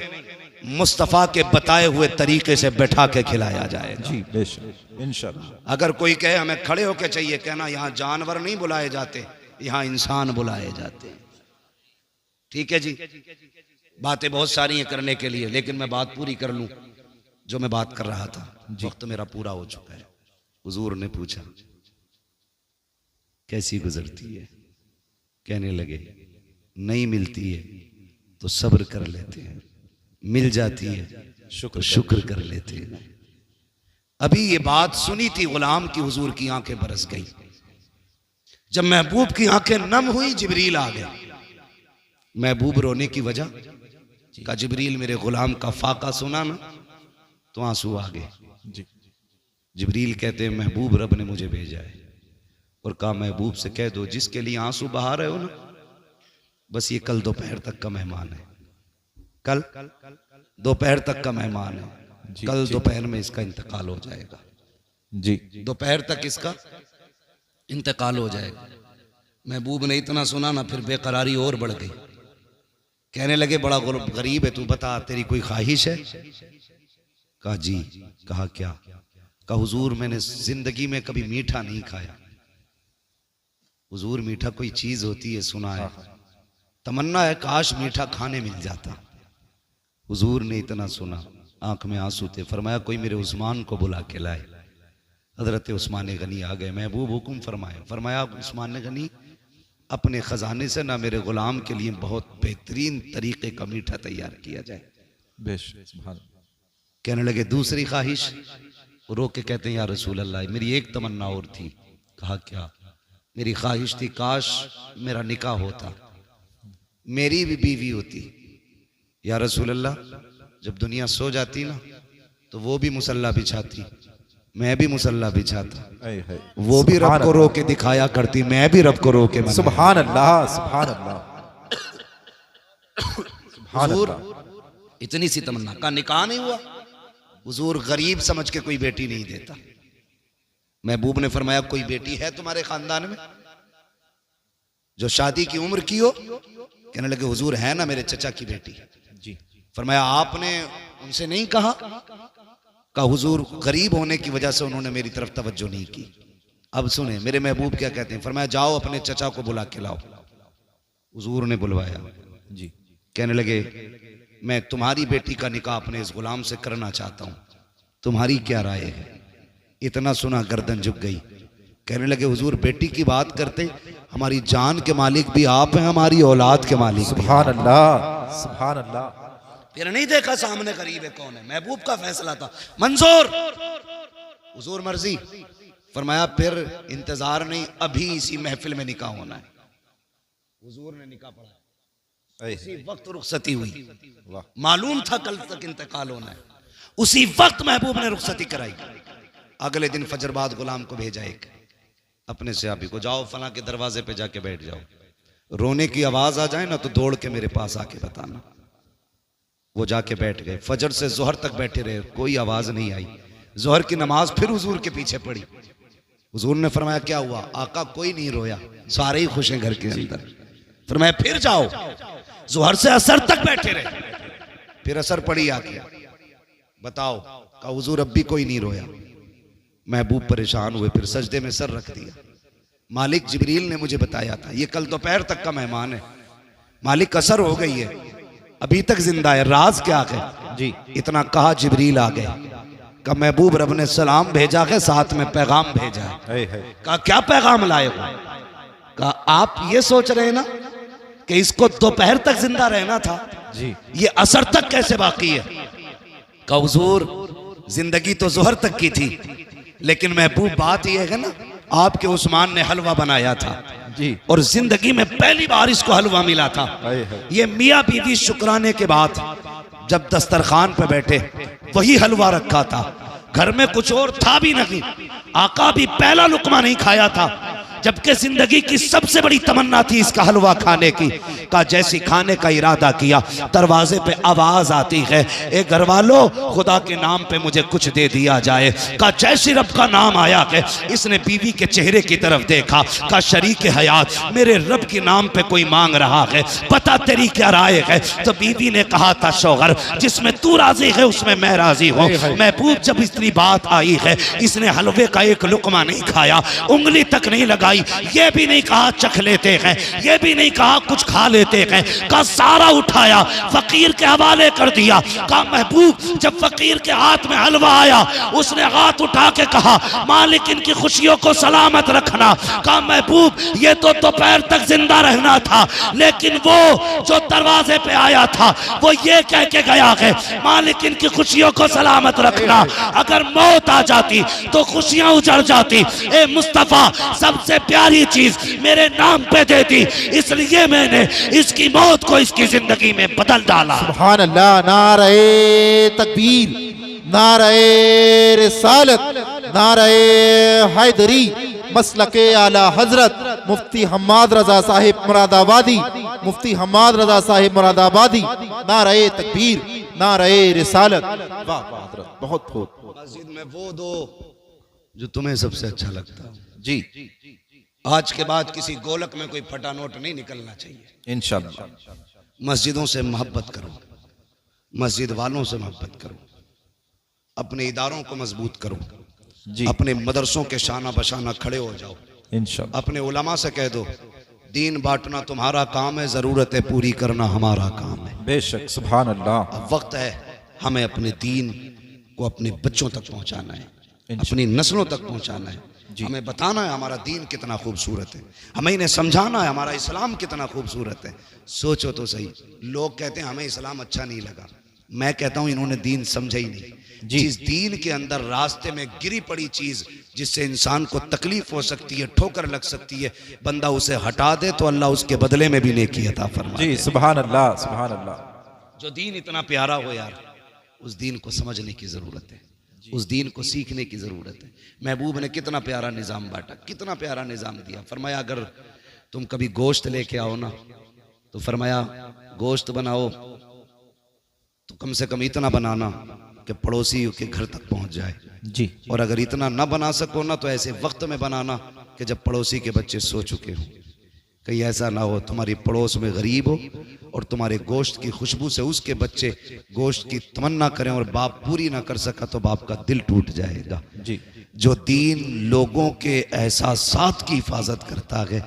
मुस्तफ़ा के बताए हुए तरीके से बैठा के खिलाया जाएगा। जी बेशक इंशाल्लाह। अगर कोई कहे हमें खड़े होके चाहिए, कहना यहाँ जानवर नहीं बुलाए जाते, यहाँ इंसान बुलाए जाते हैं। ठीक है जी, बातें बहुत सारी हैं करने के लिए, लेकिन मैं बात पूरी कर लूं जो मैं बात कर रहा था। वक्त मेरा पूरा हो चुका है। हुजूर ने पूछा कैसी गुजरती है, कहने लगे नहीं मिलती है तो सब्र कर लेते हैं, मिल जाती है शुक्र कर लेते हैं। अभी ये बात सुनी थी गुलाम की, हुजूर की आंखें बरस गई। जब महबूब की आंखें नम हुई, जिब्रील आ गया। महबूब रोने की वजह का, जिब्रील मेरे गुलाम का फाका सुना ना तो आंसू आ गए। जी जिब्रील कहते हैं महबूब रब ने मुझे भेजा है और कहा महबूब से कह दो जिसके लिए आंसू बहा रहे हो ना, बस ये कल दोपहर तक का मेहमान है, कल दोपहर तक का मेहमान है, कल दोपहर में इसका इंतकाल हो जाएगा। जी दोपहर तक इसका इंतकाल हो जाएगा। महबूब ने इतना सुना ना, फिर बेकरारी और बढ़ गई। कहने लगे बड़ा गरीब है तू, बता तेरी कोई ख्वाहिश है? कहा जी। कहा क्या? कहा हुजूर मैंने जिंदगी में कभी मीठा नहीं खाया, हुजूर मीठा कोई चीज होती है, सुना है, तमन्ना है काश मीठा खाने मिल जाता। हुजूर ने इतना सुना, आंख में आंसू थे, फरमाया कोई मेरे उस्मान को बुला के लाए। हजरत उस्मान गनी आ गए, महबूब हुक्म फरमाए। फरमाया उस्मान गनी अपने खजाने से ना मेरे गुलाम के लिए बहुत बेहतरीन तरीके का मीठा तैयार किया जाए। बेशक सुभान कहने लगे दूसरी ख्वाहिश, रो के कहते हैं या रसूल अल्लाह मेरी एक तमन्ना और थी। कहा क्या? मेरी ख्वाहिश थी काश मेरा निकाह होता, मेरी भी बीवी होती। या रसूल अल्लाह जब दुनिया सो जाती ना तो वो भी मुसल्ला बिछाती, मैं भी मुसल्ला बिछाता, है। वो भी रब को रो के दिखाया करती, मैं भी रब को रो के मनाया। सुभान अल्लाह, सुभान अल्लाह, सुभान हुजूर अल्लाह। इतनी सी तमन्ना का निकाह नहीं हुआ। हुजूर गरीब समझ के कोई बेटी नहीं देता। महबूब ने फरमाया कोई बेटी है तुम्हारे खानदान में जो शादी की उम्र की हो? कहने लगे हुजूर है ना मेरे चचा की बेटी। जी। फरमाया आपने उनसे नहीं कहा? कहा हुजूर गरीब होने की वजह से उन्होंने मेरी तरफ तवज्जो नहीं की। अब सुने मेरे महबूब क्या कहते हैं। फरमाया जाओ अपने चचा को बुला के लाओ। हुजूर ने बुलवाया। जी। कहने लगे मैं तुम्हारी बेटी का निकाह अपने इस गुलाम से करना चाहता हूं, तुम्हारी क्या राय है? इतना सुना गर्दन झुक गई। कहने लगे हुजूर बेटी की बात करते, हमारी जान के मालिक भी आप हैं, हमारी औलाद के मालिक भी। सुभान अल्लाह, सुभान अल्लाह। फिर नहीं देखा सामने करीब है कौन है, महबूब का फैसला था मंजूर, हुजूर मर्जी। फरमाया फिर इंतजार नहीं, अभी इसी महफिल में निकाह होना है। हुजूर ने निकाह पढ़ा, इसी वक्त रुखसती हुई। मालूम था कल तक इंतकाल होना है, उसी वक्त महबूब ने रुखसती कराई। अगले दिन फजर बाद गुलाम को भेजा एक अपने सहाबी को, जाओ फला के दरवाजे पे जाके बैठ जाओ, रोने की आवाज आ जाए ना तो दौड़ के मेरे पास आके बताना। वो जाके बैठ गए, फजर से जोहर तक बैठे रहे, कोई आवाज नहीं आई। जोहर की नमाज फिर हुजूर के पीछे पड़ी। हुजूर ने फरमाया क्या हुआ? आका कोई नहीं रोया, सारे ही खुश हैं घर के अंदर। फरमाया फिर जाओ, जोहर से असर तक बैठे रहे, फिर असर पड़ी आके, बताओ। कहा हुजूर अब भी कोई नहीं रोया। महबूब परेशान हुए, फिर सजदे में सर रख दिया। मालिक जिब्रील ने मुझे बताया था, ये कल दोपहर तक का मेहमान है, मालिक असर हो गई है, अभी तक जिंदा है, राज क्या है? जी। इतना कहा जिब्रील आ गए। कहा महबूब रब ने सलाम भेजा है, साथ में पैगाम भेजा है। कहा क्या पैगाम लाए हो? कहा आप ये सोच रहे हैं ना कि इसको दोपहर तक जिंदा रहना था, जी। ये असर तक कैसे बाकी है? कहा हुजूर जिंदगी तो जोहर तक की थी, लेकिन महबूब बात यह है ना आपके उस्मान ने हलवा बनाया था जी। और जिंदगी में पहली बार इसको हलवा मिला था। ये मियाँ बीवी शुक्राने के बाद जब दस्तरखान पे बैठे वही हलवा रखा था, घर में कुछ और था भी नहीं, आका भी पहला लुकमा नहीं खाया था, जबकि जिंदगी की सबसे बड़ी तमन्ना थी इसका हलवा खाने की। का जैसी खाने का इरादा किया दरवाजे पे आवाज आती है, ए घर वालों खुदा के नाम पे मुझे कुछ दे दिया जाए। का जैसी रब का नाम आया है, इसने बीवी के चेहरे की तरफ देखा, का शरीक हयात मेरे रब के नाम पे कोई मांग रहा है, पता तेरी क्या राय है? तो बीवी ने कहा था शौहर जिसमें तू राजी है उसमें मैं राजी हूँ। महबूब जब इतनी बात आई है, इसने हलवे का एक लुकमा नहीं खाया, उंगली तक नहीं लगाई, ये भी नहीं कहा चख लेते हैं, ये भी नहीं कहा कुछ खा लेते हैं, का सारा उठाया फकीर के हवाले कर दिया। का महबूब जब फकीर के हाथ में हलवा आया उसने हाथ उठा के कहा मालिक इनकी खुशियों को सलामत रखना। का महबूब ये तो दोपहर तक जिंदा रहना था, लेकिन वो जो दरवाजे पे आया था वो ये कह के गया है मालिक इनकी खुशियों को सलामत रखना। अगर मौत आ जाती तो खुशियां उजड़ जाती, ए मुस्तफा सबसे प्यारी चीज मेरे नाम पे दे दी, इसलिए मैंने इसकी मौत को इसकी जिंदगी में बदल डाला। सुभान अल्लाह। नारे तकबीर, नारे रिसालत, नारे हैदरी, मसलके आला हजरत मुफ्ती हम्माद रजा साहिब मुरादाबादी, मुफ्ती हम्माद रजा साहिब मुरादाबादी। नारे तकबीर, नारे रिसालत। वाह वाह हजरत, बहुत खूब। मस्जिद में वो दो जो तुम्हें सबसे अच्छा लगता है। जी। आज के बाद किसी गोलक में कोई फटा नोट नहीं निकलना चाहिए। इंशाअल्लाह। मस्जिदों से मोहब्बत करो, मस्जिद वालों से मोहब्बत करो, अपने इदारों को मजबूत करो, जी। अपने मदरसों के शाना बशाना खड़े हो जाओ। इंशाअल्लाह। अपने उलमा से कह दो, दीन बांटना तुम्हारा काम है, ज़रूरतें पूरी करना हमारा काम है। बेशक, सुभान अल्लाह। अब वक्त है हमें अपने दीन को अपने बच्चों तक पहुंचाना है, अपनी नस्लों तक पहुंचाना है। हमें बताना है हमारा दीन कितना खूबसूरत है, हमें इन्हें समझाना है हमारा इस्लाम कितना खूबसूरत है। सोचो तो सही, लोग कहते हैं हमें इस्लाम अच्छा नहीं लगा, मैं कहता हूं इन्होंने दीन समझा ही नहीं। जिस दीन के अंदर रास्ते में गिरी पड़ी चीज जिससे इंसान को तकलीफ हो सकती है, ठोकर लग सकती है, बंदा उसे हटा दे तो अल्लाह उसके बदले में भी नेकी अता फरमाए। जी, सुभान अल्लाह, सुभान अल्लाह। जो दीन इतना प्यारा हो यार, उस दीन को समझने की जरूरत है, उस दीन को सीखने की जरूरत है। महबूब ने कितना प्यारा निजाम बांटा, कितना प्यारा निजाम दिया। फरमाया अगर तुम कभी गोश्त लेके आओ ना, तो फरमाया गोश्त बनाओ तो कम से कम इतना बनाना कि पड़ोसी के घर तक पहुंच जाए जी। और अगर इतना ना बना सको ना तो ऐसे वक्त में बनाना कि जब पड़ोसी के बच्चे सो चुके हों। कहीं ऐसा ना हो तुम्हारी पड़ोस में गरीब हो और तुम्हारे गोश्त की खुशबू से उसके बच्चे गोश्त की तमन्ना करें और बाप पूरी ना कर सका तो बाप का दिल टूट जाएगा। जी। जो दीन लोगों के एहसासात की हिफाजत करता है,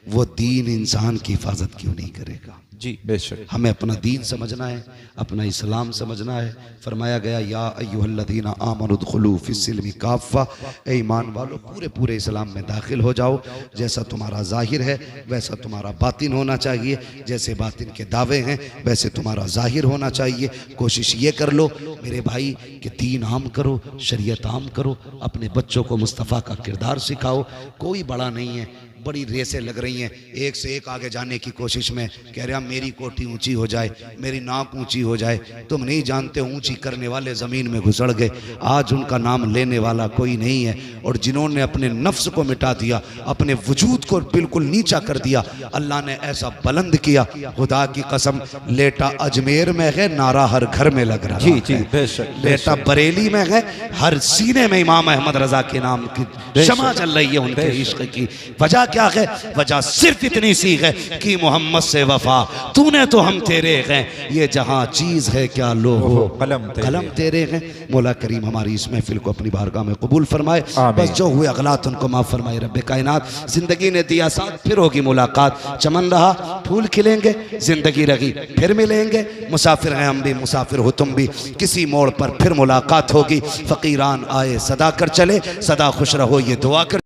वो दीन इंसान की हिफाजत क्यों नहीं करेगा। जी, बेशक। हमें अपना दीन समझना है, अपना इस्लाम समझना है। फरमाया गया या अय्युहल्लज़ीना आमनु उदखुलू फिस्सिल्मि काफ़ा, ए ईमान वालो पूरे पूरे इस्लाम में दाखिल हो जाओ। जैसा तुम्हारा जाहिर है वैसा तुम्हारा बातिन होना चाहिए, जैसे बातिन के दावे हैं वैसे तुम्हारा जाहिर होना चाहिए। कोशिश ये कर लो मेरे भाई कि दीन आम करो, शरीयत आम करो, अपने बच्चों को मुस्तफ़ा का किरदार सिखाओ। कोई बड़ा नहीं है, बड़ी रेसें लग रही हैं, एक से एक आगे जाने की कोशिश में, कह रहे हैं मेरी कोठी ऊंची हो जाए, मेरी नाक ऊंची हो जाए। तुम नहीं जानते ऊंची करने वाले ज़मीन में घुसड़ गए, आज उनका नाम लेने वाला कोई नहीं है। और जिन्होंने अपने नफ्स को मिटा दिया, अपने वजूद को बिल्कुल नीचा कर दिया, अल्लाह ने ऐसा बुलंद किया, खुदा की कसम लेटा अजमेर में है, नारा हर घर में लग रहा जी, जी, है। बेशक, लेटा बरेली में है, हर सीने में इमाम अहमद रजा के नाम की शमा चल रही है उनके इश्क की। वजह क्या है? वजह सिर्फ इतनी सी है कि मोहम्मद से वफा तूने तो हम तेरे हैं, ये जहां चीज है क्या लो हो कलम तेरे हैं। मौला करीम हमारी इस महफिल को अपनी बारगाह में कबूल फरमाए। बस जो हुए अगलात उनको माफ फरमाए रब्बे कायनात। जिंदगी ने दिया साथ, फिर होगी मुलाकात। चमन रहा फूल खिलेंगे, जिंदगी रही फिर मिलेंगे। मुसाफिर हैं हम भी, मुसाफिर हो तुम भी, किसी मोड़ पर फिर मुलाकात होगी। फकीरान आए सदा कर चले, सदा खुश रहो ये दुआ कर।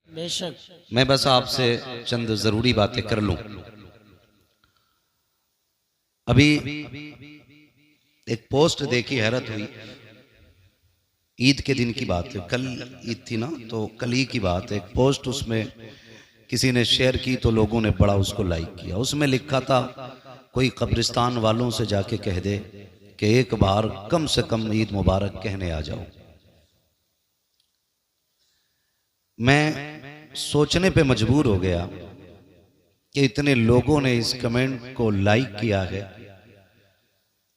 बेशक। मैं बस आपसे चंद जरूरी बातें कर लूं। अभी एक पोस्ट देखी, हैरत हुई। ईद के दिन की बात है, कल ईद थी ना, तो कल ही की बात है। एक पोस्ट उसमें किसी ने शेयर की तो लोगों ने बड़ा उसको लाइक किया। उसमें लिखा था कोई कब्रिस्तान वालों से जाके कह दे कि एक बार कम से कम ईद मुबारक कहने आ जाओ। मैं सोचने पे मजबूर हो गया कि इतने लोगों ने इस कमेंट को लाइक किया है।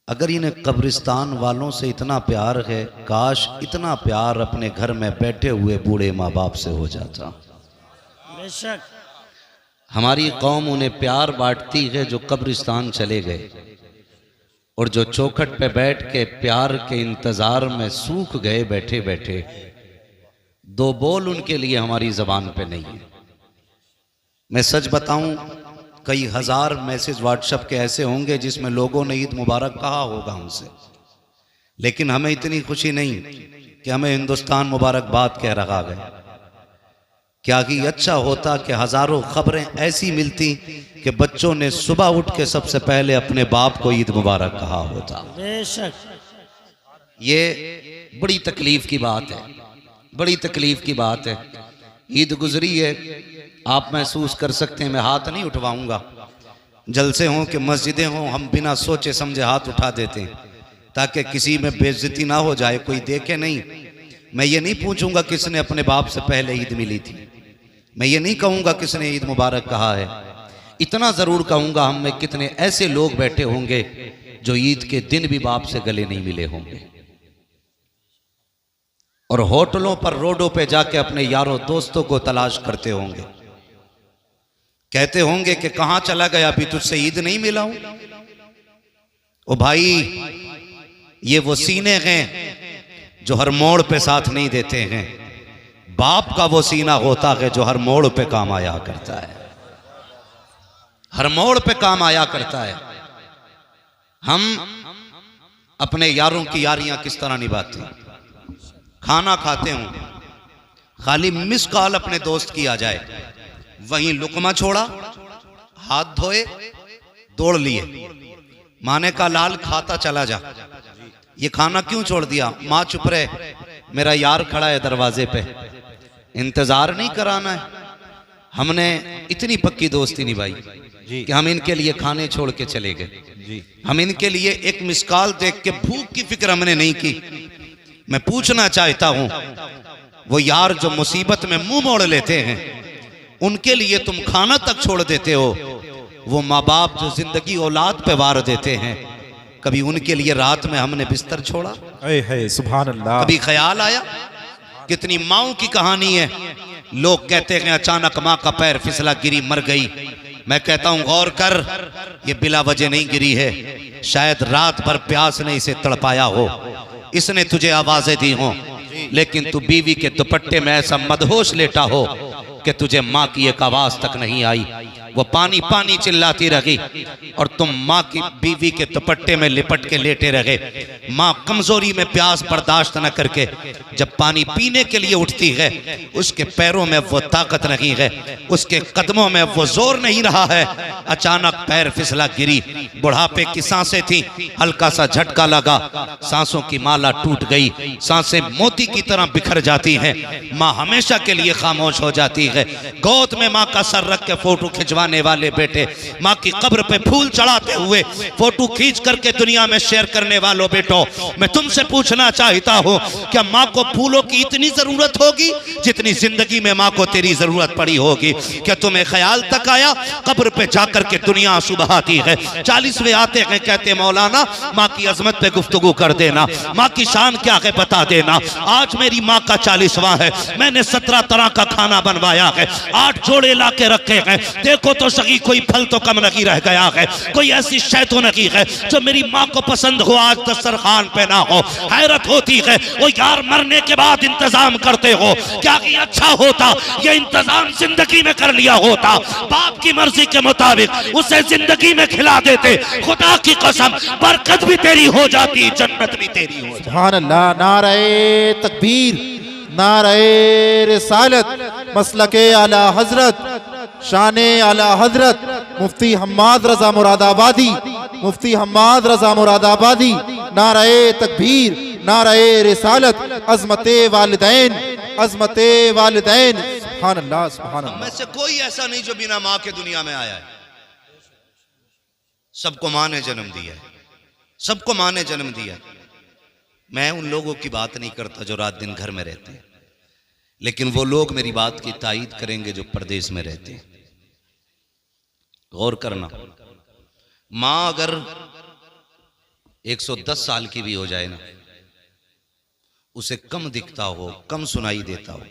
अगर इन्हें कब्रिस्तान वालों से इतना प्यार है, काश इतना प्यार अपने घर में बैठे हुए बूढ़े माँ बाप से हो जाता। बेशक। हमारी कौम उन्हें प्यार बांटती है जो कब्रिस्तान चले गए, और जो चौखट पे बैठ के प्यार के इंतजार में सूख गए बैठे बैठे। दो बोल उनके लिए हमारी जबान पे नहीं है। मैं सच बताऊं, कई हजार मैसेज व्हाट्सएप के ऐसे होंगे जिसमें लोगों ने ईद मुबारक कहा होगा हमसे, लेकिन हमें इतनी खुशी नहीं कि हमें हिंदुस्तान मुबारकबाद कह रहा है। क्या कि अच्छा होता कि हजारों खबरें ऐसी मिलती कि बच्चों ने सुबह उठ के सबसे पहले अपने बाप को ईद मुबारक कहा होता। बेशक। ये बड़ी तकलीफ की बात है, बड़ी तकलीफ की बात है। ईद गुजरी है, आप महसूस कर सकते हैं। मैं हाथ नहीं उठवाऊंगा, जलसे हों कि मस्जिदें हों, हम बिना सोचे समझे हाथ उठा देते हैं ताकि किसी में बेइज्जती ना हो जाए, कोई देखे नहीं। मैं ये नहीं पूछूंगा किसने अपने बाप से पहले ईद मिली थी, मैं ये नहीं कहूंगा किसने ईद मुबारक कहा है। इतना जरूर कहूंगा हम में कितने ऐसे लोग बैठे होंगे जो ईद के दिन भी बाप से गले नहीं मिले होंगे, और होटलों पर रोडों पे जाके अपने यारों दोस्तों को तलाश करते होंगे, कहते होंगे कि कहां चला गया, अभी तुझसे ईद नहीं मिला हूं। ओ भाई, ये वो सीने हैं जो हर मोड़ पे साथ नहीं देते हैं। बाप का वो सीना होता है जो हर मोड़ पे काम आया करता है, हर मोड़ पे काम आया करता है। हम अपने यारों की यारियां किस तरह निभाते हैं? खाना खाते हूं, खाली मिस कॉल अपने दोस्त की आ जाए, वहीं लुकमा छोड़ा, हाथ धोए, दौड़ लिए, माने का लाल खाता चला जा। ये खाना क्यों छोड़ दिया? माँ चुप रहे, मेरा यार खड़ा है दरवाजे पे, इंतजार नहीं कराना है। हमने इतनी पक्की दोस्ती निभाई कि हम इनके लिए खाने छोड़ के चले गए। हम इनके लिए एक मिसकाल देख के भूख की फिक्र हमने नहीं की। मैं पूछना चाहता हूं, वो यार जो मुसीबत में मुंह मोड़ लेते हैं, उनके लिए तुम खाना तक छोड़ देते हो। वो माँ बाप जो जिंदगी औलाद पे वार देते हैं, कभी उनके लिए रात में हमने बिस्तर छोड़ा? है सुभान अल्लाह। कभी ख्याल आया? कितनी माओं की कहानी है। लोग कहते हैं अचानक माँ का पैर फिसला, गिरी, मर गई। मैं कहता हूं गौर कर, ये बिला वजह नहीं गिरी है। शायद रात भर प्यास ने इसे तड़पाया हो, इसने तुझे आवाजें दी हो, लेकिन तू बीवी के दुपट्टे में ऐसा मदहोश लेटा हो कि तुझे माँ की एक आवाज तक नहीं आई। वो पानी पानी चिल्लाती रही और तुम माँ की बीवी के दुपट्टे में लिपट के लेटे रहे। माँ कमजोरी में प्यास बर्दाश्त न करके जब पानी पीने के लिए उठती है, उसके पैरों में वो ताकत नहीं है, उसके कदमों में वो जोर नहीं रहा है। अचानक पैर फिसला, गिरी। बुढ़ापे की सांसें थी, हल्का सा झटका लगा, सांसों की माला टूट गई, सांसें मोती की तरह बिखर जाती हैं। माँ हमेशा के लिए खामोश हो जाती है। गोद में माँ का सर रख के फोटो खिंचवाने वाले बेटे, माँ की कब्र पे फूल चढ़ाते हुए फोटो खींच करके दुनिया में शेयर करने वालों बेटो, मैं तुमसे पूछना चाहता हूँ, क्या माँ को फूलों की इतनी जरूरत होगी जितनी जिंदगी में माँ को तेरी जरूरत पड़ी होगी? क्या तुम्हें ख्याल तक आया कब्र पे जाकर के दुनिया आंसू बहाती है? 40वें आते हैं, कहते मौलाना माँ की अजमत पे गुफ्तगू कर देना, माँ की शान क्या है बता देना। आज मेरी माँ का 40वां है, मैंने 17 तरह का खाना बनवाया है, 8 जोड़े ला के रखे हैं। देखो तो सही, कोई फल तो कम नहीं रह गया है, कोई ऐसी शय तो नहीं है जो मेरी माँ को पसंद हो आज दस्तरखान पे ना हो। हैरत होती है, वो यार मरने के बाद इंतजाम करते हो, क्या ये अच्छा होता ये इंतजाम जिंदगी में कर लिया होता? बाप की मर्जी के मुताबिक उसे जिंदगी में खिला देते, खुदा की कसम बरकत भी तेरी हो जाती, जन्नत भी तेरी हो जाती। सुभान अल्लाह। नारे तकबीर, नारे रिसालत, मसलके आला हजरत, शाने आला हजरत मुफ्ती हम्माद रजा मुरादाबादी, मुफ्ती हम्माद रजा मुरादाबादी। नारे तकबीर, नारे रिसालत, अजमते वालिदैन, अजमते वालिदैन। सुभान अल्लाह, सुभान अल्लाह। में से कोई ऐसा नहीं जो बिना माँ के दुनिया में आया है। सबको माँ ने जन्म दिया है, सबको माँ ने जन्म दिया। मैं उन लोगों की बात नहीं करता जो रात दिन घर में रहते हैं, लेकिन वो लोग मेरी बात की तायीद करेंगे जो परदेश में रहते हैं। गौर करना, माँ अगर 110 साल की भी हो जाए ना, उसे कम दिखता हो, कम सुनाई देता हो,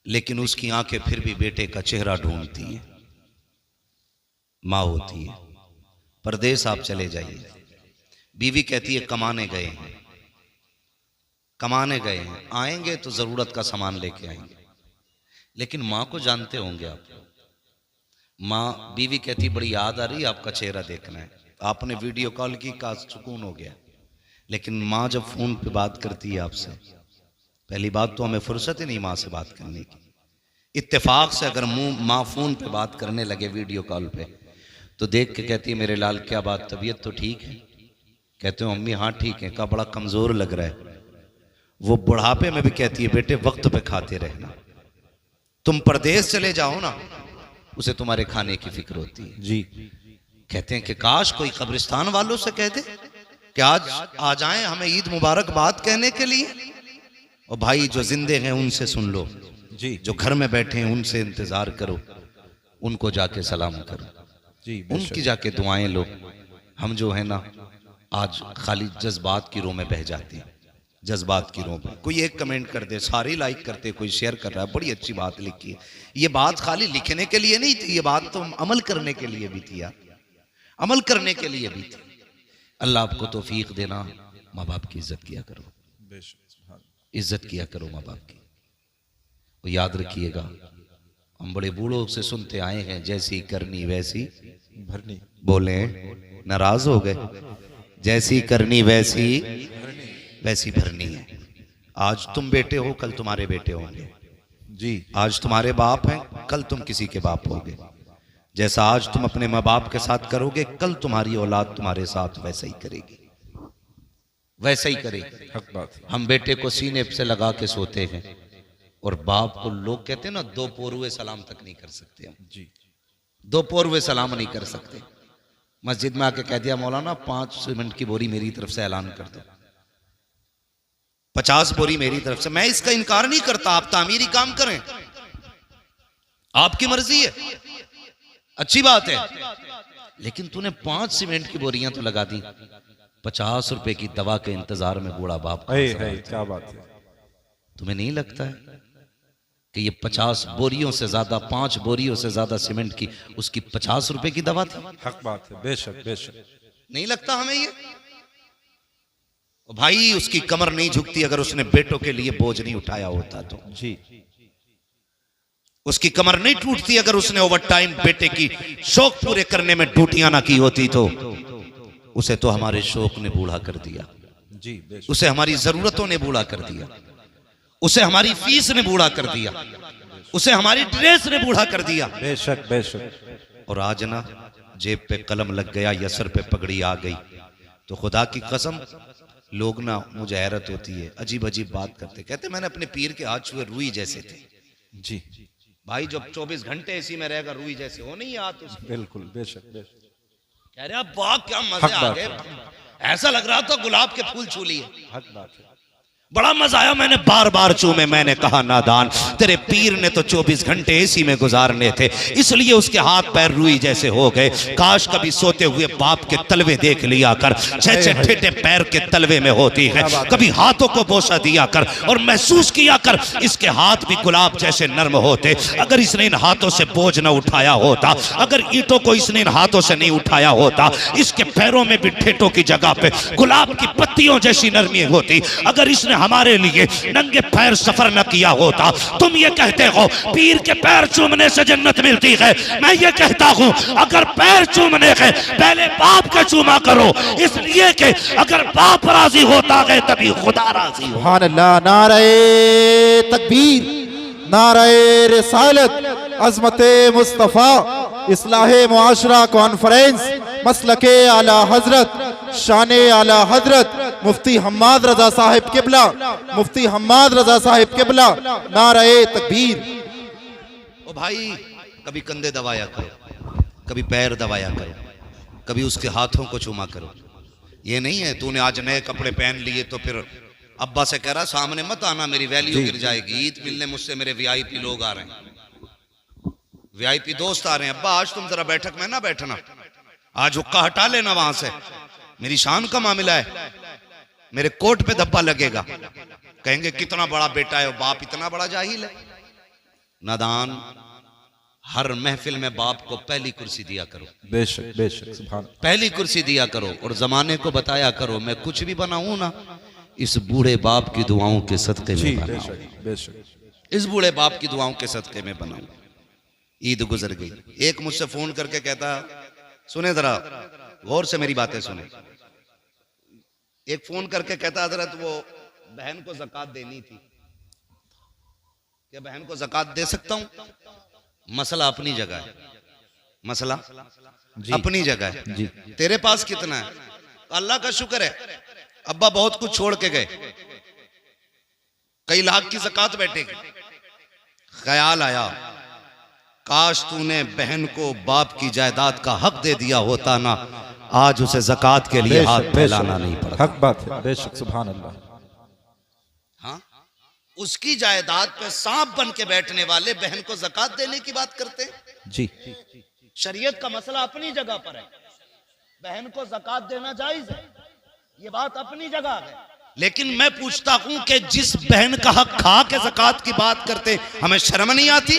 लेकिन उसकी आंखें फिर भी बेटे का चेहरा ढूंढती हैं। माँ होती है। परदेश आप चले जाइए, बीवी कहती है कमाने गए हैं, कमाने गए हैं, आएंगे तो जरूरत का सामान लेके आएंगे। लेकिन माँ को जानते होंगे आप, माँ, बीवी कहती बड़ी याद आ रही है, आपका चेहरा देखना है। आपने वीडियो कॉल की, का सुकून हो गया। लेकिन माँ जब फोन पे बात करती है आपसे, पहली बात तो हमें फुर्सत ही नहीं माँ से बात करने की। इत्तेफाक से अगर माँ फोन पे बात करने लगे वीडियो कॉल पे, तो देख के कहती है मेरे लाल क्या बात, तबीयत तो ठीक है? कहते हो अम्मी हाँ ठीक है। का बड़ा कमजोर लग रहा है। वो बुढ़ापे में भी कहती है बेटे वक्त पे खाते रहना, तुम परदेश चले जाओ ना, उसे तुम्हारे खाने की फिक्र होती है। जी। कहते हैं कि काश कोई कब्रिस्तान वालों से कह दे कि आज आ जाएं हमें ईद मुबारक बात कहने के लिए। और भाई जो जिंदे हैं उनसे सुन लो जी, जो घर में बैठे हैं उनसे इंतजार करो, उनको जाके सलाम करो जी, उनकी जाके दुआएं लो। हम जो है ना आज खाली जज्बात की रो में बह जाते हैं, जज्बात की रो में। कोई एक कमेंट कर दे, सारे लाइक करते, कोई शेयर कर रहा है, बड़ी अच्छी बात लिखी है। ये बात खाली लिखने के लिए नहीं थी, ये बात तो अमल करने के लिए भी थी यार, अमल करने के लिए भी थी। अल्लाह आपको तौफीक देना। माँ बाप की इज्जत किया करो, इज्जत किया करो माँ बाप की। वो याद रखिएगा, हम बड़े बूढ़ों से सुनते आए हैं, जैसी करनी वैसी भरनी। बोले नाराज हो गए, जैसी करनी वैसी वैसी भरनी है। आज तुम बेटे हो, कल तुम्हारे बेटे होंगे जी। आज तुम्हारे बाप हैं, कल तुम किसी के बाप होगे। जैसा आज तुम अपने माँ बाप के साथ करोगे, कल तुम्हारी औलाद तुम्हारे साथ वैसा ही करेगी, वैसा ही करेगी। हक बात है। हम बेटे को सीने से लगा के सोते हैं और बाप को लोग कहते हैं ना, दो पोरुए सलाम तक नहीं कर सकते हम जी। दो पोरुए सलाम नहीं कर सकते। मस्जिद में आके कह दिया मौलाना 5 सीमेंट की बोरी मेरी तरफ से ऐलान कर दो, 50 बोरी मेरी तरफ से। मैं इसका इनकार नहीं करता, आप तामीरी काम करें, आपकी मर्जी है, अच्छी बात है, लेकिन तूने 5 सीमेंट की बोरियां तो लगा दी, 50 रुपए की दवा के इंतजार में बूढ़ा बाप क्या बात है। तुम्हें नहीं लगता है कि ये 50 बोरियों से ज्यादा, 5 बोरियों से ज्यादा सीमेंट की उसकी 50 रुपए की दवा थी? हक बात है, बेशक बेशक। नहीं लगता हमें ये? भाई उसकी कमर नहीं झुकती अगर उसने बेटों के लिए बोझ नहीं उठाया होता तो। जी। उसकी कमर नहीं टूटती अगर उसने ओवर टाइम बेटे की शौक पूरे करने में ड्यूटियां ना की होती तो। उसे तो हमारे शौक ने बूढ़ा कर दिया जी, बेशक। उसे हमारी जरूरतों ने बूढ़ा कर दिया, उसे हमारी फीस ने बूढ़ा कर दिया, उसे हमारी ड्रेस ने बूढ़ा कर दिया। बेशक बेशक। और आज ना जेब पे कलम लग गया या सर पे पगड़ी आ गई तो खुदा की कसम लोग ना, मुझे हैरत होती है, अजीब अजीब बात करते, कहते मैंने अपने पीर के हाथ छुए रुई जैसे थे। जी भाई जब 24 घंटे ऐसी में रहेगा रुई जैसे हो नहीं हाथ उसके। बिल्कुल बेशक बेशक। कह रहे अब वाह क्या मजे आ गए, ऐसा लग रहा था गुलाब के फूल छू लिए। हक बात है। बड़ा मजा आया, मैंने बार बार चूमे। मैंने कहा नादान, तेरे पीर ने तो 24 घंटे एसी में गुजारने थे, इसलिए उसके हाथ पैर रुई जैसे हो गए। काश कभी सोते हुए बाप के तलवे देख लिया कर, 6-6 ठेठे पैर के तलवे में होती है। कभी हाथों को बोसा दिया कर और महसूस किया कर इसके हाथ भी गुलाब जैसे नर्म होते। अगर इसने इन हाथों से बोझ न उठाया होता, अगर ईंटों को इसने इन हाथों से नहीं उठाया होता, इसके पैरों में भी ठेठों की जगह पे गुलाब की पत्तियों जैसी नरमी होती। अगर इसने हमारे लिए नंगे पैर सफर न किया होता। तुम ये कहते हो पीर के पैर चूमने से जन्नत मिलती है, मैं ये कहता हूं अगर पैर चूमने के पहले बाप का चूमा करो, इसलिए कि अगर बाप राजी होता है तभी खुदा राजी हो। सुभान अल्लाह। नारे तकबीर, नारे रिसालत, अज़मते मुस्तफ़ा, इस्लाहे मुआशरा कॉन्फ्रेंस, मसलके आला हजरत, शाने आला हजरत मुफ्ती हम्माद रजा साहिब किबला, मुफ्ती हम्माद रजा साहिब किबला, नारे तकबीर। ओ भाई कभी कंधे दबाया करो, कभी पैर दबाया करो, कभी उसके हाथों को चूमा करो। ये नहीं है तूने आज नए कपड़े पहन लिए तो फिर अब्बा से कह रहा सामने मत आना, मेरी वैल्यू गिर जाएगी। ईद मिलने मुझसे मेरे वीआईपी लोग आ रहे हैं, वीआईपी दोस्त आ रहे हैं, अब्बा आज तुम जरा बैठक में ना बैठना, आज हुक्का हटा लेना वहां से, मेरी शान का मामला है, मेरे कोट पे धब्बा लगेगा। कहेंगे कितना बड़ा बेटा है, बाप इतना बड़ा जाहिल है। नादान, हर महफिल में बाप को पहली कुर्सी दिया करो, बेशक बेशक। सुभान। पहली कुर्सी दिया करो और जमाने को बताया करो मैं कुछ भी बनाऊं ना, इस बूढ़े बाप की दुआओं के सदके में बनाऊं, बेशक बेशक। इस बूढ़े बाप की दुआओं के सदके में बनाऊं। ईद गुजर गई, एक मुझसे फोन करके कहता, सुने जरा गौर से मेरी बातें सुने, एक फोन करके कहता हजरत वो बहन को ज़कात देनी थी, क्या बहन को ज़कात दे सकता हूं? मसला अपनी जगह है, मसला अपनी जगह है जी। तेरे पास कितना है? अल्लाह का शुक्र है अब्बा बहुत कुछ छोड़ के गए, कई लाख की ज़कात बैठेगी। ख्याल आया काश तूने बहन को बाप की जायदाद का हक दे दिया होता ना, आज उसे ज़कात के लिए हाथ फैलाना नहीं पड़ता। हक बात है, बेशक। सुभान अल्लाह। हाँ, उसकी जायदाद पे सांप बन के बैठने वाले बहन को ज़कात देने की बात करते हैं। जी। शरीयत का मसला अपनी जगह पर है, बहन को ज़कात देना जायज है, ये बात अपनी जगह है। लेकिन मैं पूछता हूं कि जिस बहन का हक खा के ज़कात की बात करते हमें शर्म नहीं आती?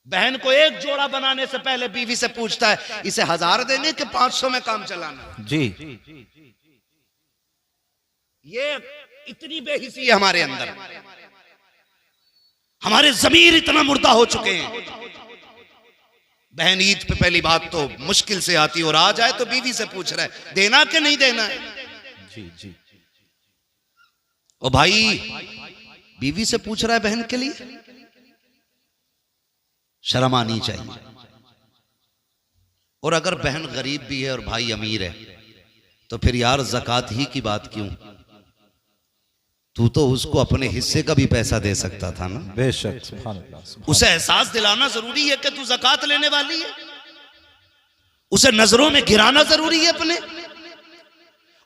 बहन को एक जोड़ा बनाने से पहले बीवी से पूछता है इसे 1000 देने के 500 में काम चलाना। जी। ये इतनी बेहिसी है हमारे अंदर। हमारे जमीर इतना मुर्दा हो चुके हैं। बहन ईद पे पहली बात तो मुश्किल से आती और आ जाए तो बीवी से पूछ रहा है देना कि नहीं देना है। जी जी। ओ भाई बीवी से पूछ रहा है बहन के लिए, शर्म आनी चाहिए। और अगर बहन गरीब भी है और भाई अमीर है तो फिर यार ज़कात ही की बात क्यों? तू तो उसको अपने हिस्से का भी पैसा दे सकता था ना। बेशक, सुभान अल्लाह, सुभान उसे एहसास दिलाना जरूरी है कि तू ज़कात लेने वाली है। उसे नजरों में गिराना जरूरी है अपने।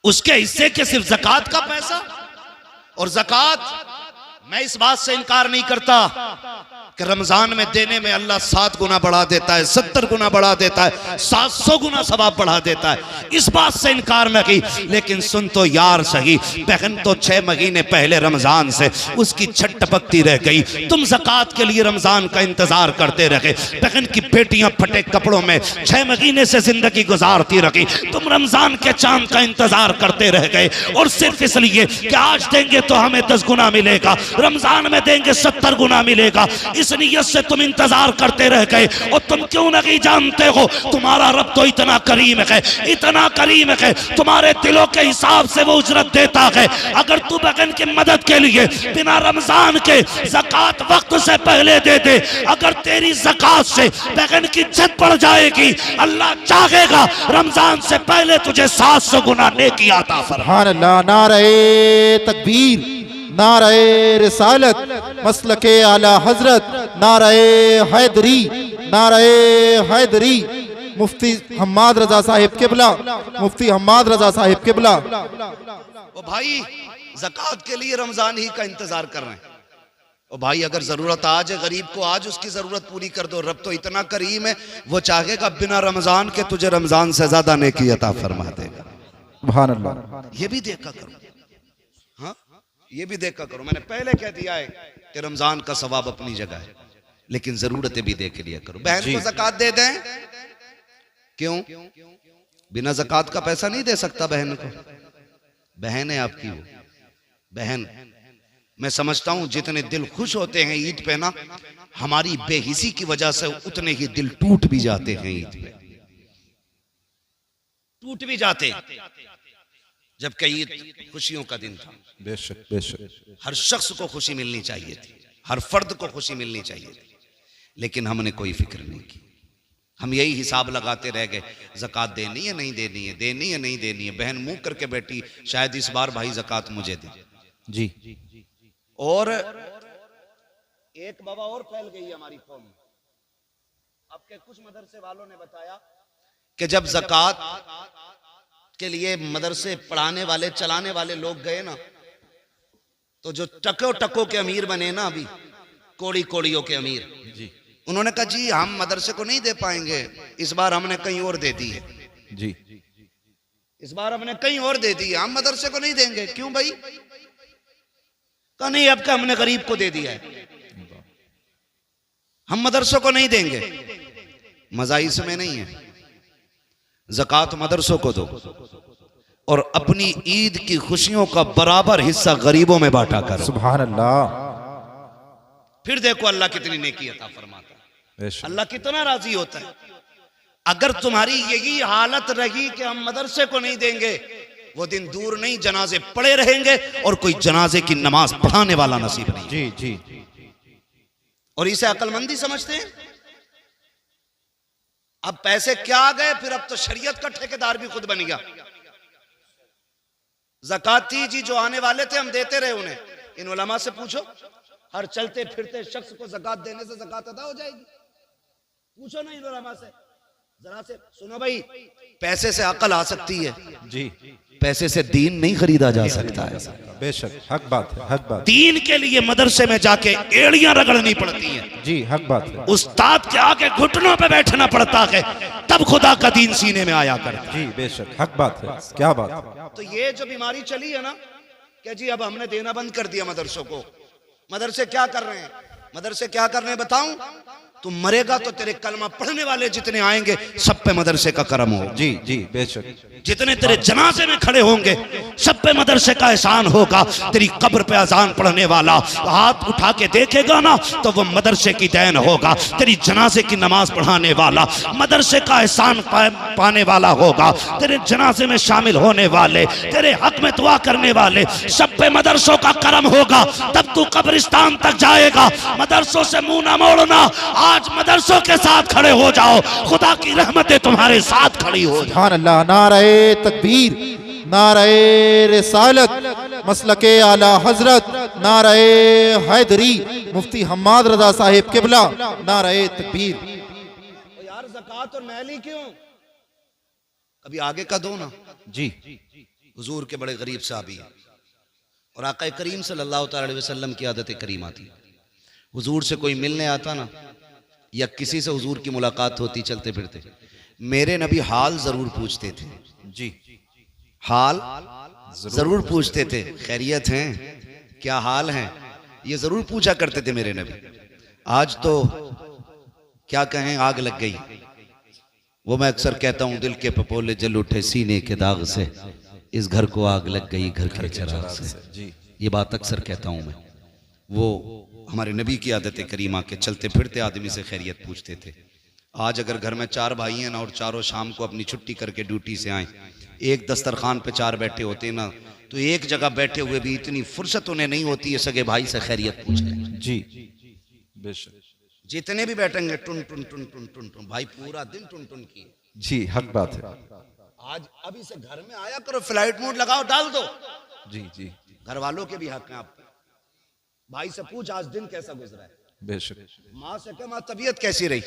उसके हिस्से के सिर्फ ज़कात का पैसा। और ज़कात, मैं इस बात से इनकार नहीं करता कि रमजान में देने में अल्लाह 7 गुना बढ़ा देता है, 70 गुना बढ़ा देता है, 700 गुना सवाब बढ़ा देता है। इस बात से इनकार न की, लेकिन सुन तो यार सही, बहन तो 6 महीने पहले रमजान से उसकी छट टपकती रह गई। तुम ज़कात के लिए रमजान का इंतजार करते रहे। बहन की बेटियां फटे कपड़ों में 6 महीने से जिंदगी गुजारती रही। तुम रमजान के चांद का इंतजार करते रह गए, और सिर्फ इसलिए कि आज देंगे तो हमें 10 गुना मिलेगा, रमजान में देंगे 70 गुना मिलेगा, इस नियत से तुम इंतजार करते रह गए। और तुम क्यों नहीं जानते हो तुम्हारा रब तो इतना करीम है, इतना करीम है, तुम्हारे दिलों के हिसाब से वो उजरत देता है। अगर तू बहन की मदद के लिए बिना रमजान के ज़कात वक्त से पहले दे दे, अगर तेरी ज़कात से बहन की इज्जत बढ़ जाएगी, अल्लाह चाहेगा रमजान से पहले तुझे 700 गुना नेकी अता फरमाए। सुभान अल्लाह। नारे तकबीर, नारे रिसालत, मसलके आला हजरत, नारे हैदरी, नारे हैदरी। मुफ्ती हम्माद रजा साहिब किबला, मुफ्ती हम्माद रजा साहिब किबला। ओ भाई ज़कात के लिए रमजान ही का इंतजार कर रहे हैं। ओ भाई अगर जरूरत आज है गरीब को, आज उसकी जरूरत पूरी कर दो। रब तो इतना करीम है, वो चाहेगा बिना रमजान के तुझे रमजान से ज्यादा नेकी अता फरमा देगा। सुभान अल्लाह। ये भी देखा करो, हाँ ये भी देखा करो। मैंने पहले कह दिया है कि रमजान का सवाब अपनी जगह है, लेकिन जरूरतें भी देख लिया करो। बहन को ज़कात दे दें, क्यों? बिना ज़कात का पैसा नहीं दे सकता बहन को। बहन है आपकी वो बहन। मैं समझता हूं जितने दिल खुश होते हैं ईद पे ना, हमारी बेहिसी की वजह से उतने ही दिल टूट भी जाते हैं ईद पे, टूट भी जाते, जबकि ईद खुशियों का दिन था। बेशक बेशक। हर शख्स को खुशी मिलनी चाहिए थी, हर फर्द को खुशी मिलनी चाहिए थी, लेकिन हमने कोई फिक्र नहीं की। हम यही हिसाब लगाते रह गए, ज़कात देनी है नहीं देनी है, देनी है नहीं देनी है। बहन मुंह करके बैठी, शायद इस बार भाई ज़कात मुझे दे। जी। और एक बाबा और फैल गई हमारी कौम में। आपके कुछ मदरसे वालों ने बताया कि जब ज़कात के लिए मदरसे पढ़ाने वाले चलाने वाले लोग गए ना, तो जो टको टको के अमीर बने ना, अभी कोड़ी कोड़ियों के अमीर जी, उन्होंने कहा जी हम मदरसे को नहीं दे पाएंगे, इस बार हमने कहीं और दे दी है। जी। इस बार हमने कहीं और दे दी है, हम मदरसे को नहीं देंगे। क्यों भाई? कहा नहीं, अब का हमने गरीब को दे दिया है, हम मदरसों को नहीं देंगे। मजा इसमें नहीं है। ज़कात मदरसों को दो और अपनी ईद की खुशियों का बराबर हिस्सा गरीबों में बांटा करो। सुभान अल्लाह। फिर देखो अल्लाह कितनी नेकी अता फरमाता है, अल्लाह कितना राजी होता है। अगर तुम्हारी यही हालत रही कि हम मदरसे को नहीं देंगे, वो दिन दूर नहीं, जनाजे पड़े रहेंगे और कोई जनाजे की नमाज पढ़ाने वाला नसीब नहीं। जी जी। और इसे अक्लमंदी समझते हैं। अब पैसे क्या आ गए, फिर अब तो शरीयत का ठेकेदार भी खुद बन गया। ज़काती जी जो आने वाले थे हम देते रहे उन्हें। इन उलमा से पूछो, हर चलते फिरते शख्स को ज़कात देने से ज़कात अदा हो जाएगी? पूछो ना इन उलमा से, जरा से सुनो भाई। पैसे से अकल आ सकती है जी, पैसे से दीन नहीं खरीदा जा सकता है। बेशक, हक बात है, हक बात। दीन के लिए मदरसे में जाके एड़ियां रगड़नी पड़ती हैं। जी, हक बात है। उस्ताद के आगे घुटनों पे बैठना पड़ता है, तब खुदा का दीन सीने में आया करता है। जी बेशक, हक बात है, क्या बात है। तो ये जो बीमारी चली है ना कि जी अब हमने देना बंद कर दिया मदरसों को। मदरसे क्या कर रहे हैं? मदरसे क्या कर रहे हैं बताऊं? तुम मरेगा तो तेरे कलमा पढ़ने वाले जितने आएंगे सब पे मदरसे का करम हो। जी जी बेशक। जितने तेरे जनाजे में खड़े होंगे सब पे मदरसे का एहसान होगा। तेरी कब्र पे अजान पढ़ने वाला हाथ उठा के देखेगा ना तो वो मदरसे की देन होगा। तेरी जनाजे की नमाज पढ़ाने वाला मदरसे का एहसान पाने वाला होगा। तेरे जनाजे में शामिल होने वाले, तेरे हक में दुआ करने वाले, सब पे मदरसों का करम होगा। तब तू कब्रिस्तान तक जाएगा। मदरसों से मुंह ना मोड़ना। आज मदरसों के साथ खड़े हो जाओ, खुदा की रहमतें तुम्हारे साथ खड़ी हो जाए। सुभान अल्लाह। नारे तकबीर, नारे रिसालत, मसलके आला हजरत, नारे हैदरी, मुफ्ती हम्माद रजा साहिब किबला, नारे तकबीर। यार ज़कात और महली क्यों? कभी आगे का दो ना जी। हुजूर के बड़े गरीब साहबी और आका करीम सल्लल्लाहु अलैहि वसल्लम की आदत करीमा थी। हुजूर से कोई मिलने आता ना या किसी से हुजूर की मुलाकात होती चलते फिरते, मेरे नबी हाल जरूर पूछते थे। जी, हाल जरूर पूछते थे। खैरियत हैं, क्या हाल है, ये जरूर पूछा करते थे मेरे नबी। आज तो क्या कहें, आग लग गई। वो मैं अक्सर कहता हूं, दिल के पपोले जल उठे सीने के दाग से, इस घर को आग लग गई घर के चिराग से। ये बात अक्सर कहता हूं मैं। वो हमारे नबी की आदत करीमा के चलते फिरते आदमी से खैरियत पूछते थे। आज अगर घर में 4 भाई हैं ना और चारों शाम को अपनी छुट्टी करके ड्यूटी से आए, एक दस्तरखान पे 4 बैठे होते ना, तो एक जगह बैठे हुए भी इतनी फुर्सत उन्हें नहीं होती है सगे भाई से खैरियत पूछने। जी बेशक। जितने भी बैठेंगे टुन टुन टुन टुन टुन टुन, भाई पूरा दिन टुन टुन की। जी हक बात है। आज अभी से घर में आया करो, फ्लाइट मोड लगाओ, डाल दो। जी जी घर वालों के भी हक हैं आप पे। भाई से पूछ आज दिन कैसा गुजरा है। बेशक। माँ से कह माँ तबीयत कैसी रही,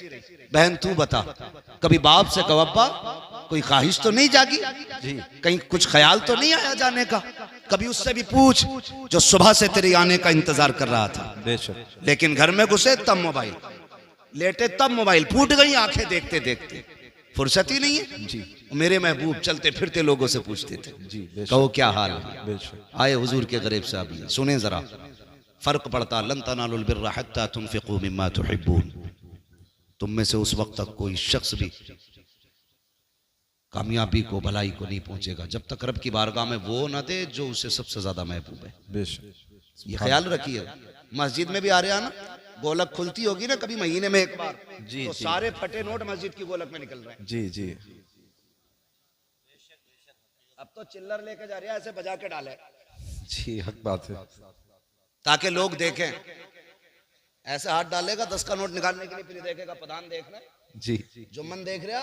बहन तू बता। कभी बाप से कहो अब्बा कोई ख्वाहिश तो नहीं जागी, कहीं कुछ ख्याल तो नहीं आया जाने का। कभी उससे भी पूछ जो सुबह से तेरे आने का इंतजार कर रहा था। बेशक। लेकिन घर में घुसे तब मोबाइल, लेटे तब मोबाइल, फूट गई आंखें देखते देखते, फुर्सत ही नहीं है। जी मेरे महबूब चलते फिरते लोगों से पूछते थे, जी बेशक। कहो क्या हाल है। बेशक। आए हुजूर के गरीब साहब, सुने जरा, फर्क पड़ता। लन तनालुल बिर्रा हत्ता तुनफिकू मिम्मा तुहिब्बून। तुम में से उस वक्त तक कोई शख्स भी कामयाबी को, भलाई को नहीं पहुंचेगा जब तक रब की बारगाह में वो ना दे जो उसे सबसे ज्यादा महबूब है। बेशक। ये ख्याल रखिए। मस्जिद में भी आ रहे हैं ना, गोलक खुलती होगी ना कभी महीने में एक बार, जी, तो जी। सारे फटे नोट मस्जिद की गोलक में निकल रहे हैं। जी जी। अब तो चिल्लर लेके जा रहे हैं, ऐसे बजा के डाले जी हक बात है। ताकि लोग देखें। ऐसे हाथ डालेगा 10 का नोट निकालने के लिए, फिर देखेगा प्रधान देख रहे, जी जुम्मन देख रहा,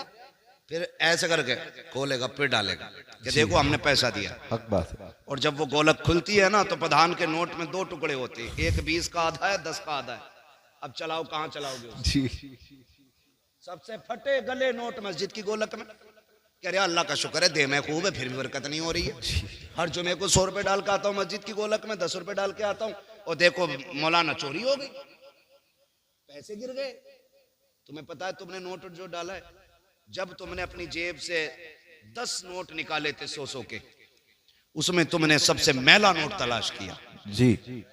फिर ऐसे करके खोलेगा फिर डालेगा कि देखो हमने पैसा दिया। हक बात है। और जब वो गोलक खुलती है ना तो प्रधान के नोट में 2 टुकड़े होते हैं, एक 20 का आधा है, 10 का आधा है। अब चलाओ, कहाँ चलाओगे उसे? जी सबसे फटे गले नोट मस्जिद की गोलक में। कह रहे अल्लाह का शुक्र है दे में खूब है, फिर भी बरकत नहीं हो रही है। हर जुमे को 100 रुपए डाल के आता हूँ मस्जिद की गोलक में, 10 रुपए डाल के आता हूँ, और देखो मौलाना चोरी हो गई, पैसे गिर गए। तुम्हें पता है तुमने नोट जो डाला है, जब तुमने अपनी जेब से 10 नोट निकाले थे 100 के, उसमें तुमने सबसे मैला नोट तलाश किया। जी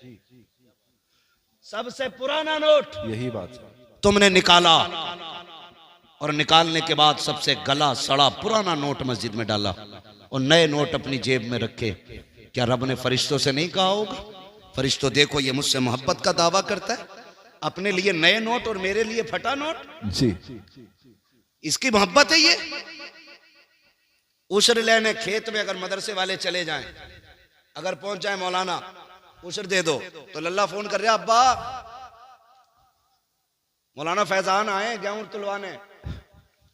सबसे पुराना नोट यही बात है। तुमने निकाला, और निकालने के बाद सबसे गला सड़ा पुराना नोट मस्जिद में डाला, और नए नोट अपनी जेब में रखे। क्या रब ने फरिश्तों से नहीं कहा होगा, फरिश्तों देखो ये मुझसे मोहब्बत का दावा करता है, अपने लिए नए नोट और मेरे लिए फटा नोट, जी इसकी मोहब्बत है ये। उशर लेने खेत में अगर मदरसे वाले चले जाएं, अगर पहुंच जाए मौलाना उशर दे दो, तो लल्ला फोन कर रहा अब्बा मौलाना फैजान आए गेहूं तुलवाने,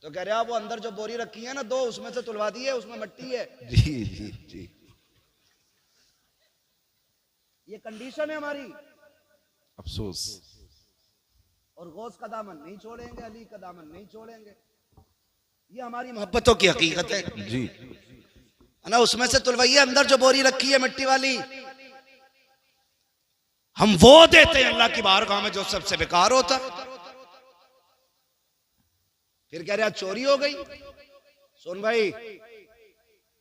तो कह रहा वो अंदर जो बोरी रखी है ना 2, उसमें से तुलवा दी है, उसमें मिट्टी है। जी जी जी। ये कंडीशन है हमारी। अफसोस। और गौस का दामन नहीं छोड़ेंगे, अली का दामन नहीं छोड़ेंगे। ये हमारी मोहब्बतों की हकीकत है जी ना। उसमें से तुलवाइए, अंदर जो बोरी रखी है मिट्टी वाली, हम वो देते हैं अल्लाह की बारगाह में जो सबसे बेकार होता। फिर कह रहा चोरी हो गई। सुन भाई,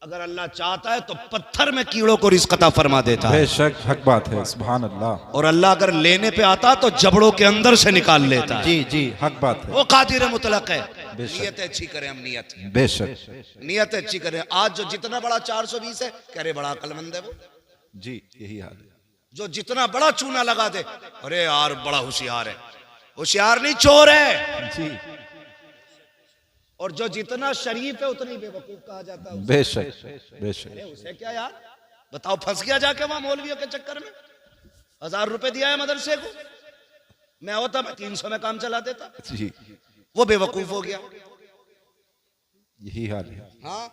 अगर अल्लाह चाहता है तो पत्थर में कीड़ों को रिज़्क़ अता फरमा देता है। बेशक हक बात है। सुभान अल्लाह। और अल्लाह अगर लेने पे आता तो जबड़ों के अंदर से निकाल लेता है। जी जी हक बात है। वो कादिर मुतलक है। बेशक। नियत अच्छी करें हम, नियत बेशक नियत अच्छी करें। आज जो जितना बड़ा 420 है, कह रहे बड़ा अक्लमंद है वो। जी, यही हाल है। जो जितना बड़ा चूना लगा दे, अरे यार बड़ा होशियार है, होशियार नहीं चोर है। जी, और जो जितना शरीफ है उतना ही बेवकूफ कहा जाता है। बेशक बेशक। अरे उसे क्या यार, बताओ फंस गया जाके वहां मौलवियों के चक्कर में। 1000 रुपए दिया है मदरसे को, मैं होता मैं 300 में काम चला देता। जी, वो बेवकूफ हो गया। यही हाल है। हाँ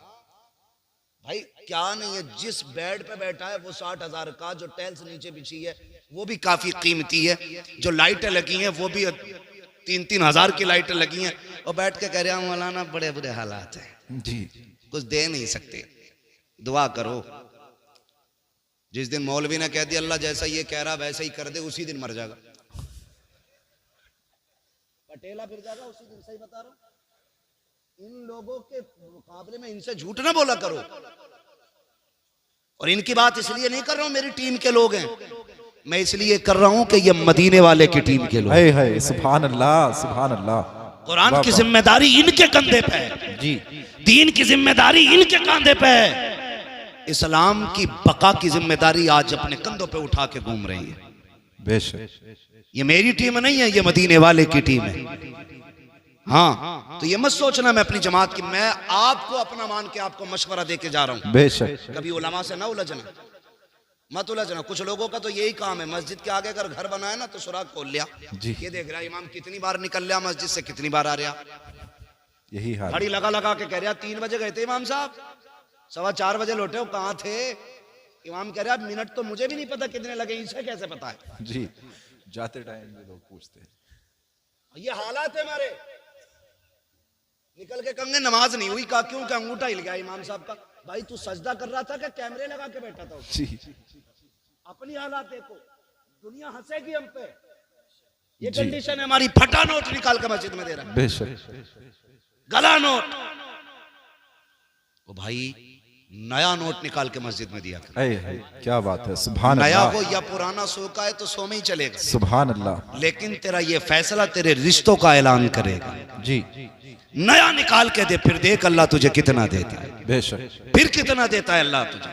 भाई क्या नहीं है, जिस बेड पे बैठा है वो 60,000 का, जो टाइल्स नीचे बिछी है वो भी काफी कीमती है, जो लाइटें लगी हैं वो भी 3-3 हजार की लाइटें लगी हैं, और बैठ के कह रहे हैं मौलाना बड़े बुरे हालात हैं, जी, कुछ दे नहीं सकते, दुआ करो। जिस दिन मौलवी ने कह दिया अल्लाह जैसा ये कह रहा वैसा ही कर दे, उसी दिन मर जाएगा, पटेला फिर जाएगा उसी दिन। सही बता रहा हूं, इन लोगों के मुकाबले में इनसे झूठ ना बोला करो। और इनकी बात इसलिए नहीं कर रहा हूं मेरी टीम के लोग हैं, मैं इसलिए कर रहा हूं कि ये मदीने वाले की टीम के लोग। है सुभान अल्लाह, सुभान अल्लाह। कुरान की जिम्मेदारी इनके कंधे पे है, जी, दीन की जिम्मेदारी इनके कंधे पे है, इस्लाम की बका की जिम्मेदारी आज अपने कंधों पे उठा के घूम रही है। बेशक। ये मेरी टीम नहीं है, ये मदीने वाले की टीम है। हाँ, तो ये मत सोचना मैं अपनी जमात की, मैं आपको अपना मान के आपको मशवरा दे के जा रहा हूं। बेशक। कभी उलमा से ना उलझना, मत उलझना। कुछ लोगों का तो यही काम है, मस्जिद के आगे अगर घर बनाए ना तो सुराग खोल लिया, जी। ये देख रहा इमाम कितनी बार निकल लिया मस्जिद से, कितनी बार आ रहा, यही हाल। घड़ी लगा लगा के कह रहा 3 बजे गए थे इमाम साहब, 4:15 बजे लौटे हो, कहाँ थे? इमाम कह रहा मिनट तो मुझे भी नहीं पता कितने लगे, इसे कैसे पता है? जी, जाते टाइम में लोग पूछते हैं। ये हालात है हमारे। निकल के कहेंगे नमाज नहीं हुई, कहा क्यों? क्या अंगूठा हिल गया इमाम साहब का। भाई तू सजदा कर रहा था क्या कैमरे लगा के बैठा था? जी, अपनी हालात देखो, दुनिया हंसेगी हम पे। ये जी। कंडीशन है हमारी। फटा नोट निकाल के मस्जिद में दे रहा है, बेशक। गला नोट। ओ भाई नया नोट निकाल के मस्जिद में दिया कर। क्या बात है, सुभान नया अल्लाह, हो या पुराना, सो का है तो सो में ही चलेगा, सुभान अल्लाह। लेकिन तेरा ये फैसला तेरे रिश्तों का ऐलान करेगा। जी, नया निकाल के दे, फिर देख अल्लाह तुझे कितना देता है, बेशक। फिर कितना देता है अल्लाह तुझे।